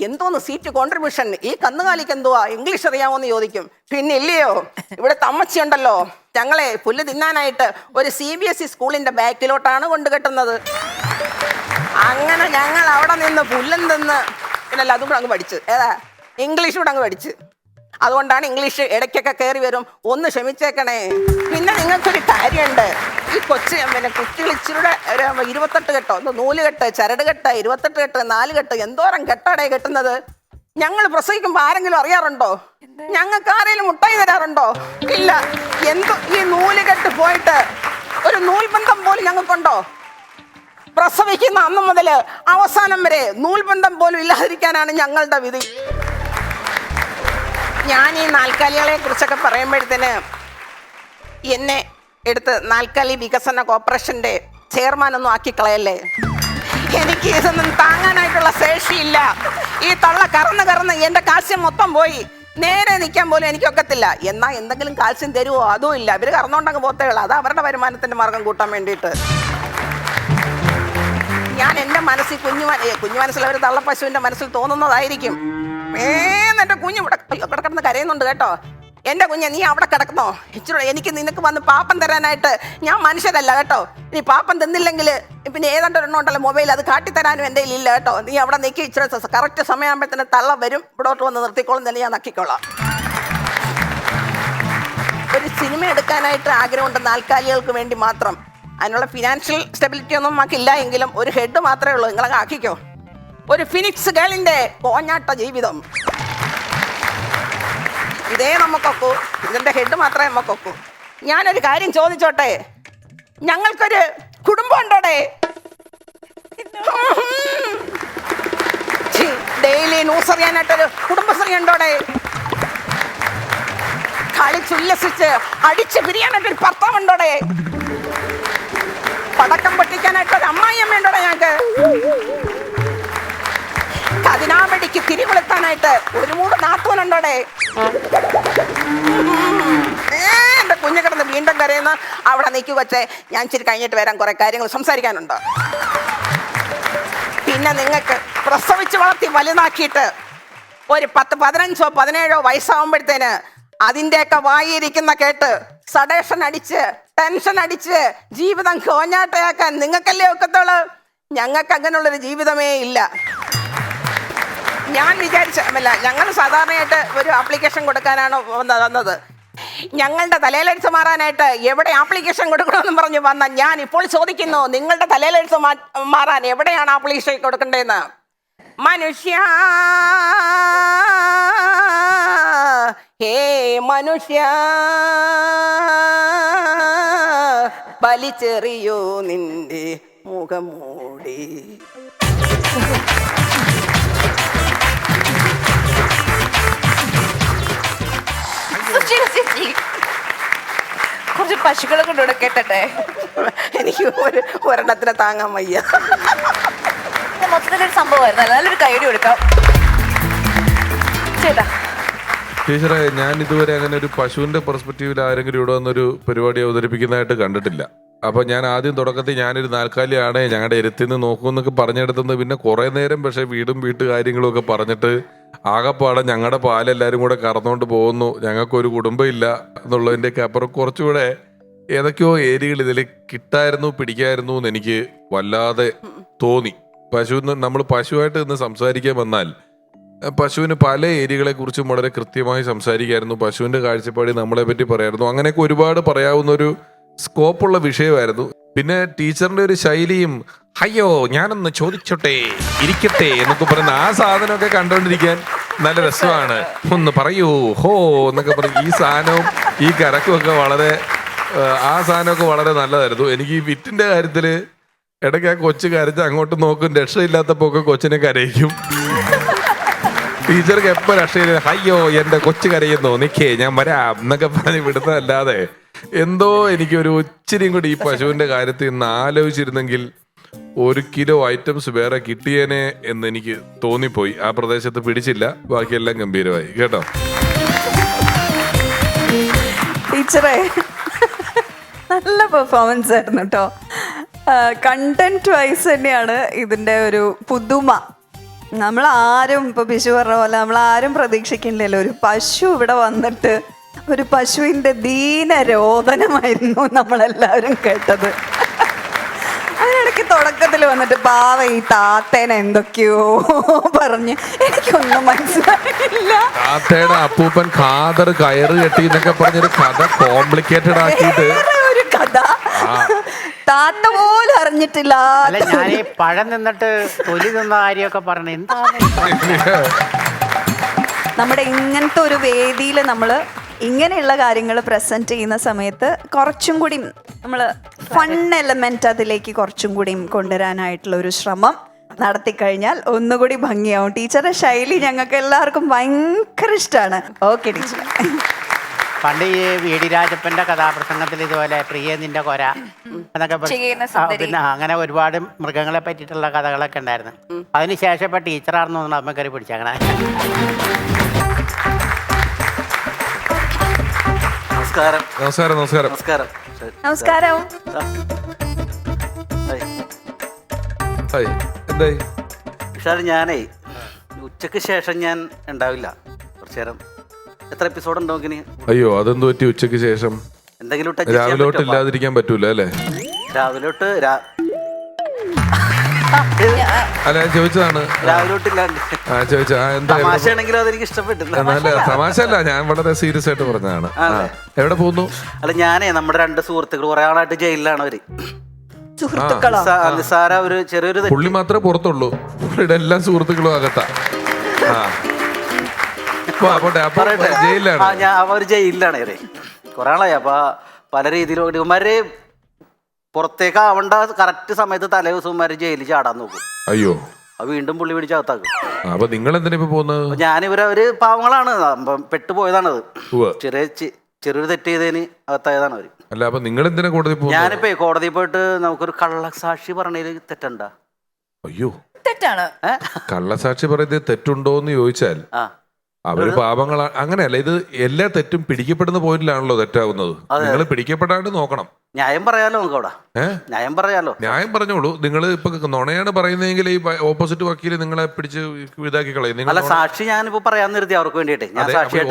എന്തോന്ന് സീറ്റ് കോൺട്രിബ്യൂഷൻ? ഈ കന്നുകാലിക്ക് എന്തുവാ ഇംഗ്ലീഷ് അറിയാമോന്ന് ചോദിക്കും. പിന്നെ ഇല്ലയോ, ഇവിടെ തമ്മച്ചി ഉണ്ടല്ലോ, ഞങ്ങളെ പുല്ല് തിന്നാനായിട്ട് ഒരു CBSE സ്കൂളിന്റെ ബാക്കിലോട്ടാണ് കൊണ്ടുകെട്ടുന്നത്. അങ്ങനെ ഞങ്ങൾ അവിടെ നിന്ന് പുല്ലും തിന്ന് പിന്നല്ല അതും കൂടെ അങ്ങ് പഠിച്ച്, ഇംഗ്ലീഷ് കൂടെ അങ്ങ് പഠിച്ച്. അതുകൊണ്ടാണ് ഇംഗ്ലീഷ് ഇടയ്ക്കൊക്കെ കയറി വരും, ഒന്ന് ക്ഷമിച്ചേക്കണേ. പിന്നെ നിങ്ങൾക്കൊരു കാര്യമുണ്ട്, ഈ കുട്ടികൾ ഇച്ചിരുടെ ഒരു 28 കെട്ടോ, നൂല് കെട്ട്, ചരട് കെട്ട്, 28 കെട്ട്, 4 കെട്ട്, എന്തോരം കെട്ടാടേ കെട്ടുന്നത്. ഞങ്ങൾ പ്രസവിക്കുമ്പോൾ ആരെങ്കിലും അറിയാറുണ്ടോ? ഞങ്ങൾക്ക് ആരെങ്കിലും മുട്ടായി തരാറുണ്ടോ? ഇല്ല. ഈ നൂല് കെട്ട് പോയിട്ട് ഒരു നൂൽബന്ധം പോലും ഞങ്ങൾക്കുണ്ടോ? പ്രസവിക്കുന്ന അന്ന് മുതൽ അവസാനം വരെ നൂൽബന്ധം പോലും ഇല്ലാതിരിക്കാനാണ് ഞങ്ങളുടെ വിധി. ഞാൻ ഈ നാൽക്കാലികളെ കുറിച്ചൊക്കെ പറയുമ്പോഴത്തേന് എന്നെ എടുത്ത് നാൽക്കാലി വികസന കോർപ്പറേഷന്റെ ചെയർമാനൊന്നും ആക്കിക്കളയല്ലേ. എനിക്ക് ഇതൊന്നും താങ്ങാനായിട്ടുള്ള ശേഷിയില്ല. ഈ തള്ള കറന്ന് എൻ്റെ കാൽസ്യം മൊത്തം പോയി. നേരെ നിൽക്കാൻ പോലും എനിക്കൊക്കത്തില്ല. എന്നാൽ എന്തെങ്കിലും കാൽസ്യം തരുമോ? അതും ഇല്ല. ഇവർ കറന്നുകൊണ്ടങ്ങ് പോത്തേളൂ. അത് അവരുടെ വരുമാനത്തിന്റെ മാർഗം കൂട്ടാൻ വേണ്ടിയിട്ട്. ഞാൻ എൻ്റെ മനസ്സിൽ കുഞ്ഞു മനസ്സിൽ ഒരു തള്ളപ്പശുവിന്റെ മനസ്സിൽ തോന്നുന്നതായിരിക്കും. എന്റെ കുഞ്ഞ് ഇവിടെ കിടന്ന് കരയുന്നുണ്ട് കേട്ടോ. എൻ്റെ കുഞ്ഞെ, നീ അവിടെ കിടക്കുന്നോ? ഇച്ചിരി എനിക്ക് നിനക്ക് വന്ന് പാപ്പം തരാനായിട്ട് ഞാൻ മനുഷ്യരല്ല കേട്ടോ. നീ പാപ്പം തന്നില്ലെങ്കിൽ പിന്നെ ഏതാണ്ട് ഒരെണ്ണം ഉണ്ടല്ലോ മൊബൈൽ, അത് കാട്ടിത്തരാനും എൻ്റെ ഇല്ല കേട്ടോ. നീ അവിടെ നിൽക്കി, ഇച്ചിരി കറക്റ്റ് സമയമാകുമ്പോഴത്തേന് തള്ള വരും, ഇവിടോട്ട് വന്ന് നിർത്തിക്കോളും, തന്നെ ഞാൻ നക്കിക്കോളാം. ഒരു സിനിമ എടുക്കാനായിട്ട് ആഗ്രഹമുണ്ട് നാൽക്കാലികൾക്ക് വേണ്ടി മാത്രം. അതിനുള്ള ഫിനാൻഷ്യൽ സ്റ്റെബിലിറ്റി ഒന്നും നമുക്കില്ല എങ്കിലും ഒരു ഹെഡ് മാത്രമേ ഉള്ളൂ. നിങ്ങളങ്ങ് ആക്കിക്കോ. ഒരു ഫിനിക്സ് ഗേളിന്റെ കോഞ്ഞാട്ട ജീവിതം ഇതേ നമുക്കൊക്കൂ. ഇതിന്റെ ഹെഡ് മാത്രമേ നമുക്കൊക്കൂ. ഞാനൊരു കാര്യം ചോദിച്ചോട്ടെ, ഞങ്ങൾക്കൊരു കുടുംബം ഉണ്ടോടെ? ഡെയിലി ന്യൂസ് അറിയാനായിട്ടൊരു കുടുംബശ്രീ ഉണ്ടോടെ? കളിച്ചുല്ലസിച്ച് അടിച്ച് പിരിയാനായിട്ടൊരു ഭർത്താവ് ഉണ്ടോടെ? പടക്കം പൊട്ടിക്കാനായിട്ടൊരു അമ്മായിയമ്മ ഉണ്ടോടെ? ഞങ്ങൾക്ക് കതിനാവടിക്ക് തിരികൊളുത്താനായിട്ട് ഒരു മൂട് നാത്തൂനുണ്ടോടെ? എന്റെ കുഞ്ഞു കിടന്ന് വീണ്ടും കരയുന്ന അവിടെ നിൽക്കു വച്ചേ, ഞാൻ ഇച്ചിരി കഴിഞ്ഞിട്ട് വരാൻ, കുറെ കാര്യങ്ങൾ സംസാരിക്കാനുണ്ട്. പിന്നെ നിങ്ങൾക്ക് പ്രസവിച്ച് വളർത്തി വലുതാക്കിയിട്ട് ഒരു 10, 15, 17 വയസ്സാവുമ്പോഴത്തേന് അതിൻ്റെയൊക്കെ വായിരിക്കുന്ന കേട്ട് സഡേഷൻ അടിച്ച് ടെൻഷൻ അടിച്ച് ജീവിതം കോഞ്ഞാട്ടയാക്കാൻ നിങ്ങൾക്കല്ലേ ഒക്കത്തുള്ളൂ. ഞങ്ങൾക്ക് അങ്ങനെയുള്ളൊരു ജീവിതമേ ഇല്ല. ഞാൻ വിചാരിച്ചല്ല, ഞങ്ങൾ സാധാരണയായിട്ട് ഒരു ആപ്ലിക്കേഷൻ കൊടുക്കാനാണ് വന്നത്. ഞങ്ങളുടെ തലയിലെഴുത്ത് മാറാനായിട്ട് എവിടെ ആപ്ലിക്കേഷൻ കൊടുക്കണമെന്ന് പറഞ്ഞു വന്ന ഞാൻ ഇപ്പോൾ ചോദിക്കുന്നു, നിങ്ങളുടെ തലയിലെഴുത്ത് മാറാൻ എവിടെയാണ് ആപ്ലിക്കേഷൻ കൊടുക്കേണ്ടതെന്ന്? മനുഷ്യ, ഹേ മനുഷ്യ, വലിച്ചെറിയോ നിന്റെ മുഖം മൂടി. കുറച്ച് പശുക്കളെ കൊണ്ടുവിടെ കേട്ടെ. എനിക്ക് ഒരെണ്ണത്തിനെ താങ്ങാൻ വയ്യ. മൊത്തത്തിലൊരു സംഭവമായിരുന്നു. നല്ലൊരു കൈഡി കൊടുക്കാം ചേട്ടാ. ടീച്ചറെ, ഞാൻ ഇതുവരെ അങ്ങനെ ഒരു പശുവിന്റെ പെർസ്പെക്റ്റീവിൽ ആരെങ്കിലും ഇവിടെ വന്നൊരു പരിപാടി അവതരിപ്പിക്കുന്നതായിട്ട് കണ്ടിട്ടില്ല. അപ്പൊ ഞാൻ ആദ്യം തുടക്കത്തിൽ ഞാനൊരു നാൽക്കാലിയാണ്, ഞങ്ങളുടെ എരുത്തിന്ന് നോക്കുമെന്നൊക്കെ പറഞ്ഞെടുത്തുന്നത്. പിന്നെ കുറെ നേരം പക്ഷെ വീട്ടുകാര്യങ്ങളും ഒക്കെ പറഞ്ഞിട്ട് ആകെപ്പാടെ ഞങ്ങളുടെ പാലെല്ലാരും കൂടെ കറന്നുകൊണ്ട് പോകുന്നു, ഞങ്ങൾക്കൊരു കുടുംബം ഇല്ല എന്നുള്ളതിൻ്റെയൊക്കെ അപ്പുറം കുറച്ചുകൂടെ ഏതൊക്കെയോ ഏരിയകൾ ഇതിൽ കിട്ടായിരുന്നു, പിടിക്കായിരുന്നു എന്ന് എനിക്ക് വല്ലാതെ തോന്നി. നമ്മൾ പശുവായിട്ട് ഇന്ന് സംസാരിക്കാൻ വന്നാൽ പശുവിന് പല ഏരിയകളെ കുറിച്ചും വളരെ കൃത്യമായി സംസാരിക്കായിരുന്നു. പശുവിന്റെ കാഴ്ചപ്പാട് നമ്മളെ പറ്റി പറയായിരുന്നു. അങ്ങനെയൊക്കെ ഒരുപാട് പറയാവുന്ന ഒരു സ്കോപ്പുള്ള വിഷയമായിരുന്നു. പിന്നെ ടീച്ചറിന്റെ ഒരു ശൈലിയും അയ്യോ ഞാനൊന്ന് ചോദിച്ചോട്ടെ ഇരിക്കട്ടെ എന്നൊക്കെ പറയുന്ന ആ സാധനമൊക്കെ കണ്ടോണ്ടിരിക്കാൻ നല്ല രസമാണ്. ഒന്ന് പറയൂ ഹോ എന്നൊക്കെ പറയും. ഈ സാധനവും ഈ കരക്കുമൊക്കെ വളരെ ആ സാധനമൊക്കെ വളരെ നല്ലതായിരുന്നു. എനിക്ക് ഈ വിറ്റിന്റെ കാര്യത്തില് ഇടയ്ക്ക് ആ കൊച്ചു കരച്ച് അങ്ങോട്ട് നോക്കും. രക്ഷയില്ലാത്തപ്പോ ഒക്കെ കൊച്ചിനെ കരയിക്കും. ടീച്ചർക്ക് എപ്പോ രക്ഷയില്ല അയ്യോ എന്റെ കൊച്ചു കരയുന്നു നിക്കേ ഞാൻ വരാം എന്നൊക്കെ പറഞ്ഞ് വിടുന്നതല്ലാതെ എന്തോ എനിക്കൊരു ഇച്ചിരിയും കൂടി ഈ പശുവിന്റെ കാര്യത്തിൽ നിന്ന് ആലോചിച്ചിരുന്നെങ്കിൽ 1 കിലോ ഐറ്റംസ് വേറെ കിട്ടിയേനെ എന്ന് എനിക്ക് തോന്നിപ്പോയി. ആ പ്രദേശത്ത് പിടിച്ചില്ല, ബാക്കിയെല്ലാം ഗംഭീരമായി കേട്ടോ. ടീച്ചറെ നല്ല പെർഫോമൻസ് ആയിരുന്നു കേട്ടോ. കണ്ടന്റ് വൈസ് തന്നെയാണ് ഇതിന്റെ ഒരു പുതുമ. നമ്മളാരും ഇപ്പൊ ബിഷു പറഞ്ഞ പോലെ നമ്മളാരും പ്രതീക്ഷിക്കില്ലല്ലോ ഒരു പശു ഇവിടെ വന്നിട്ട് ഒരു പശുവിന്റെ ദീനരോധനമായിരുന്നു നമ്മളെല്ലാവരും കേട്ടത്. അതിനിടയ്ക്ക് തുടക്കത്തിൽ വന്നിട്ട് പാവ ഈ താത്തേനെ എന്തൊക്കെയോ പറഞ്ഞ് എനിക്കൊന്നും മനസ്സിലായില്ല. താത്തേടെ അപ്പൂപ്പൻ ഖാദർ കയറ് കെട്ടി എന്നൊക്കെ പറഞ്ഞൊരു കഥ കോംപ്ലിക്കേറ്റഡ് ആക്കിയിട്ട് ഒരു കഥ താത്ത പോലും അറിഞ്ഞിട്ടില്ല. അല്ല ഞാൻ ഈ പഴം നിന്നിട്ട് തൊലി നിന്ന കാര്യമൊക്കെ പറഞ്ഞ എന്താ നമ്മുടെ ഇങ്ങനത്തെ ഒരു വേദിയിൽ നമ്മൾ ഇങ്ങനെയുള്ള കാര്യങ്ങൾ പ്രസന്റ് ചെയ്യുന്ന സമയത്ത് കുറച്ചും കൂടി നമ്മൾ ഫൺ എലമെന്റ് അതിലേക്ക് കുറച്ചും കൂടി കൊണ്ടുവരാനായിട്ടുള്ള ഒരു ശ്രമം നടത്തിക്കഴിഞ്ഞാൽ ഒന്നുകൂടി ഭംഗിയാവും. ടീച്ചറുടെ ശൈലി ഞങ്ങൾക്ക് എല്ലാവർക്കും ഭയങ്കര ഇഷ്ടമാണ്. Okay teacher. പണ്ട് ഈ വി.ഡി. രാജപ്പന്റെ കഥാപ്രസംഗത്തിൽ ഇതുപോലെ പ്രിയ നിന്റെ കൊര എന്നൊക്കെ പിന്നെ അങ്ങനെ ഒരുപാട് മൃഗങ്ങളെ പറ്റിയിട്ടുള്ള കഥകളൊക്കെ ഉണ്ടായിരുന്നു. അതിനുശേഷം ഇപ്പൊ ടീച്ചറാണെന്ന് തോന്നുന്നു അമ്മ കയറി പിടിച്ചങ്ങനെ. നമസ്കാരം. നമസ്കാരം. നമസ്കാരം. നമസ്കാരം. എന്തായി പക്ഷേ ഞാനേ ഉച്ചക്ക് ശേഷം ഞാൻ ഉണ്ടാവില്ല കുറച്ചു നേരം. എത്ര എപ്പിസോഡ് ഉണ്ടോ? അയ്യോ അതെന്ത് പറ്റി ഉച്ചക്ക് ശേഷം? എന്തെങ്കിലും രാവിലോട്ട് ഇല്ലാതിരിക്കാൻ പറ്റൂല അല്ലേ? രാവിലോട്ട് അല്ല ഞാൻ ചോദിച്ചതാണ്. രാവിലോട്ടില്ലാണ്ട് തമാശയാണെങ്കിലും അതെനിക്ക് ഇഷ്ടപ്പെട്ടില്ല. നല്ല തമാശ അല്ല, ഞാൻ വളരെ സീരിയസ് ആയിട്ട് പറഞ്ഞതാണ്. എവിടെ പോകുന്നു? അല്ല ഞാനേ നമ്മുടെ 2 സുഹൃത്തുക്കൾ കുറെ ആളായിട്ട് ജയിലിലാണ് അവര്. നിസാര ഒരു ചെറിയൊരു പുള്ളി മാത്രമേ പുറത്തുള്ളൂ, പുള്ളിയുടെ എല്ലാ സുഹൃത്തുക്കളും അകത്താ. അവര് ജയിലിലാണ് കുറെ ആളായി. അപ്പൊ പല രീതിയിലും ഇവന്മാര് പുറത്തേക്ക് ആവണ്ട കറക്റ്റ് സമയത്ത് തലേ ദിവസം ജയിലിൽ ചാടാൻ നോക്കും. അയ്യോ വീണ്ടും പുള്ളി പിടിച്ച് അകത്താക്കും. അപ്പൊ നിങ്ങൾ എന്തിനാ ഇപ്പൊ പോകുന്നത്? ഞാനിവരവര് പാവങ്ങളാണ്, പെട്ടുപോയതാണത്. ചെറിയൊരു തെറ്റ് ചെയ്തതിന് അകത്തായതാണ് അവര്. അല്ല അപ്പൊ നിങ്ങൾ എന്തിനാ കോടതി പോകുന്നത്? ഞാനിപ്പോ കോടതിയിൽ പോയിട്ട് നമുക്കൊരു കള്ളസാക്ഷി പറഞ്ഞതിൽ തെറ്റുണ്ടാ? അയ്യോ തെറ്റാണ്. കള്ളസാക്ഷി പറയുന്നത് തെറ്റുണ്ടോന്ന് ചോദിച്ചാൽ അവര് പാപങ്ങളാ. അങ്ങനെയല്ല, ഇത് എല്ലാ തെറ്റും പിടിക്കപ്പെടുന്ന പോയിന്റിലാണല്ലോ തെറ്റാവുന്നത്. നിങ്ങൾ പിടിക്കപ്പെടാണ്ട് നോക്കണം. ന്യായം പറയാലോ നമുക്ക് അവിടെ. ന്യായം പറയാലോ. ന്യായം പറഞ്ഞോളൂ. നിങ്ങൾ ഇപ്പൊ നുണയാണ് പറയുന്നതെങ്കിൽ ഈ ഓപ്പോസിറ്റ് വക്കീല് നിങ്ങളെ പിടിച്ച് ഇതാക്കി കളയും. അല്ല സാക്ഷി ഞാനിപ്പോ പറയാൻ നിർത്തി അവർക്ക് വേണ്ടിട്ട്.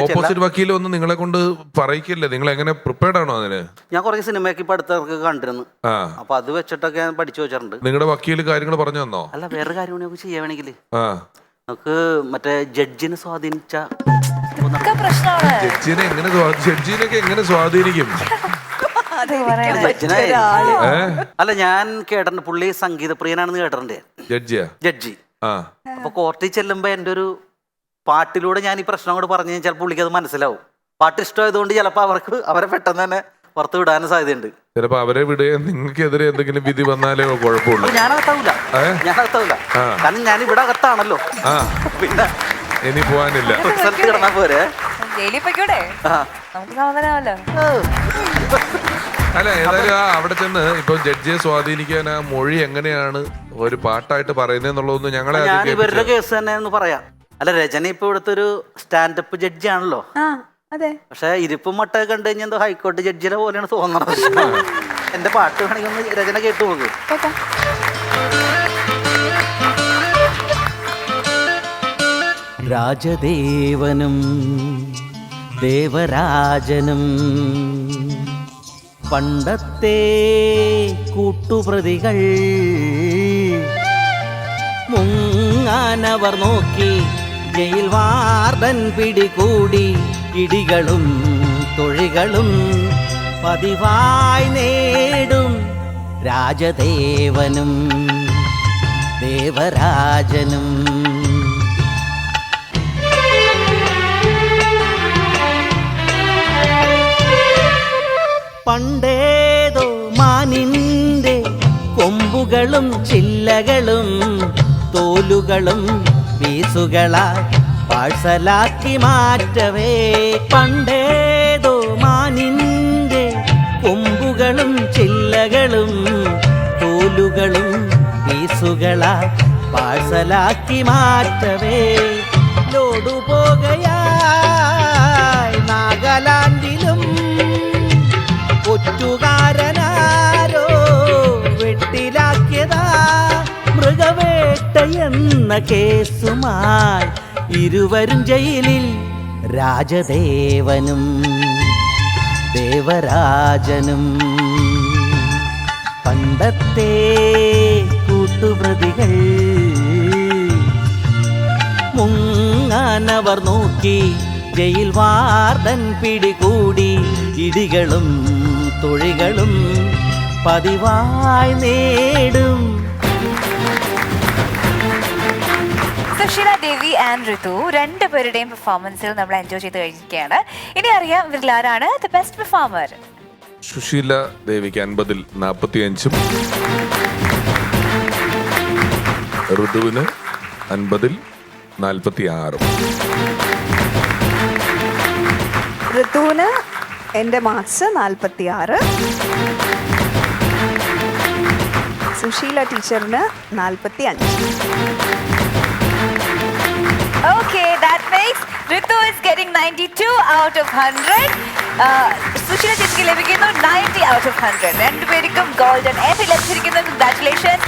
ഓപ്പോസിറ്റ് വക്കീല് ഒന്ന് നിങ്ങളെ കൊണ്ട് പറയിക്കില്ലേ? നിങ്ങൾ എങ്ങനെ പ്രിപ്പയർഡ് ആണോ അതിന്? ഞാൻ കുറേ സിനിമയൊക്കെ ഇപ്പൊ അടുത്തൊക്കെ കണ്ടിരുന്നു. അപ്പൊ അത് വെച്ചിട്ടൊക്കെ ഞാൻ പഠിച്ചു വെച്ചിട്ടുണ്ട്. നിങ്ങളുടെ വക്കീല് കാര്യങ്ങൾ പറഞ്ഞു തന്നോ? അല്ല വേറെ കാര്യം കൂടി നമുക്ക് ചെയ്യാണെങ്കിൽ നമുക്ക് മറ്റേ ജഡ്ജിനെ സ്വാധീനിച്ച ജഡ്ജിനൊക്കെ എങ്ങനെ സ്വാധീനിക്കും? അല്ല ഞാൻ കേട്ടിട്ടുണ്ട് പുള്ളി സംഗീത പ്രിയനാണെന്ന് കേട്ടിട്ടുണ്ട്. ജഡ്ജി അപ്പൊ കോർട്ടിൽ ചെല്ലുമ്പോ എന്റെ ഒരു പാട്ടിലൂടെ ഞാൻ ഈ പ്രശ്നം കൂടെ പറഞ്ഞു കഴിഞ്ഞാൽ പുള്ളിക്ക് അത് മനസ്സിലാവും. പാട്ട് ഇഷ്ടമായതുകൊണ്ട് ചിലപ്പോ അവരെ പെട്ടെന്ന് തന്നെ പുറത്ത് വിടാനും സാധ്യതയുണ്ട്. ചിലപ്പോ അവരെ വിടുക നിങ്ങൾക്കെതിരെ എന്തെങ്കിലും വിധി വന്നാലേ കുഴപ്പമുള്ളൂ. ഞാനകത്താവൂല കാരണം ഞാൻ ഇവിടെ അകത്താണല്ലോ. പിന്നെ ഇനി പോവാനില്ല. സ്ഥലത്ത് കിടന്നാ പോരെ. അല്ല ഏതായാലും അവിടെ ചെന്ന് ഇപ്പൊ ജഡ്ജിയെ സ്വാധീനിക്കാൻ ആ മൊഴി എങ്ങനെയാണ് ഒരു പാട്ടായിട്ട് പറയുന്നതെന്നുള്ളതൊന്നും ഞങ്ങളെ ഞാൻ ഇവരുടെ കേസ് തന്നെ എന്ന് പറയാം. അല്ല രചന ഇപ്പൊ ഇവിടുത്തെ ഒരു സ്റ്റാൻഡപ്പ് ജഡ്ജി ആണല്ലോ. പക്ഷെ ഇരിപ്പും മട്ടൊക്കെ കണ്ടു കഴിഞ്ഞാൽ എന്തോ ഹൈക്കോടതി ജഡ്ജിനെ പോലെയാണ് തോന്നണത്. എന്റെ പാട്ട് വേണമെങ്കിൽ ഒന്ന് രചന കേട്ടു നോക്ക്. രാജദേവനും ദേവരാജനും പണ്ടത്തെ കൂട്ടുപ്രതികൾ മുങ്ങാനവർ നോക്കി ജയിൽ വാർഡൻ പിടികൂടി ഇടികളും തൊഴികളും പതിവായി നേടും രാജദേവനും ദേവരാജനും. പണ്ടേതോ മാനിന്റെ കൊമ്പുകളും ചില്ലകളും തോലുകളും പീസുകളായി പാഴ്സലാക്കി മാറ്റവേ. പണ്ടേതോ മാനിന്റെ കൊമ്പുകളും ചില്ലകളും തോലുകളും പീസുകളായി പാഴ്സലാക്കി മാറ്റവേ. ലോടുപോകയായി നാഗാലാൻഡിലും ഒറ്റുകാരനാരോ വെട്ടിലാക്കിയതാ. മൃഗവേട്ട എന്ന കേസുമായി ഇരുവരും ജയിലിൽ, രാജദേവനും ദേവരാജനും. പണ്ടത്തെ കൂട്ടുപ്രതികൾ മുങ്ങാനവർ നോക്കി ജയിൽ വാർഡൻ പിടികൂടി ഇടികളും തൊഴികളും പതിവായി നേടും. സുശീല ദേവി ആൻഡ് ഋതു രണ്ടുപേരുടെയും പെർഫോമൻസിൽ നമ്മൾ എൻജോയ് ചെയ്ത് കഴിഞ്ഞിരിക്കുകയാണ്. ഇനി അറിയാം ഇവരിൽ ആരാണ് ദ ബെസ്റ്റ് പെർഫോമർ. സുശീല ദേവിക്ക് 50-ൽ 45ഉം ഋതുവിന് 50-ൽ 46ഉം. ഋതുവിന് എൻ്റെ മാർക്സ് 46, സുശീല ടീച്ചറിന് 45. Okay, that makes Ritu is getting 92 out of 100. Susheela ചേച്ചിക്ക് ലഭിക്കുന്നു 90 out of 100. രണ്ടുപേർക്കും ഗോൾഡൻ എൻട്രി ലഭിച്ചിരിക്കുന്നു. Congratulations.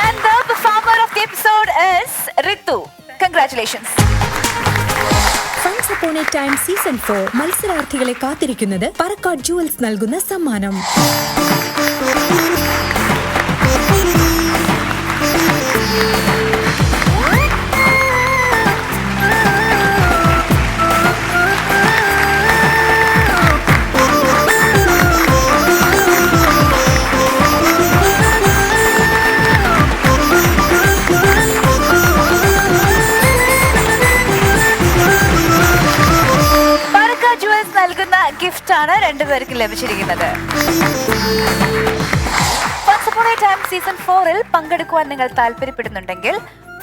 And the performer of the episode is Ritu. Congratulations. Once Upon a Time Season 4 മത്സരാർത്ഥികളെ കാത്തിരിക്കുന്നത് Parakkad jewels നൽകുന്ന സമ്മാനം. ഗിഫ്റ്റ് ആണ് രണ്ടുപേർക്കും ലഭിച്ചിരിക്കുന്നത്. Once Upon a Time Season 4-ൽ പങ്കെടുക്കുവാൻ നിങ്ങൾ താല്പര്യപ്പെടുന്നുണ്ടെങ്കിൽ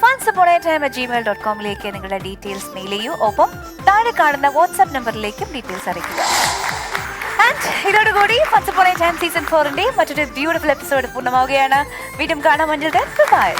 onceupon-a-time@gmail.com നിങ്ങളുടെ ഡീറ്റെയിൽസ് മെയിൽ ചെയ്യൂ. ഒപ്പം താഴെ കാണുന്ന വാട്സ്ആപ്പ് നമ്പറിലേക്കും ഡീറ്റെയിൽസ് അറിയിക്കുക. ആൻഡ് ഇതോടുകൂടി Once Upon a Time Season 4-ന്റെ മറ്റൊരു ബ്യൂട്ടിഫുൾ എപ്പിസോഡ് പൂർണ്ണമാവുകയാണ്. വീണ്ടും കാണാം. Until then, goodbye.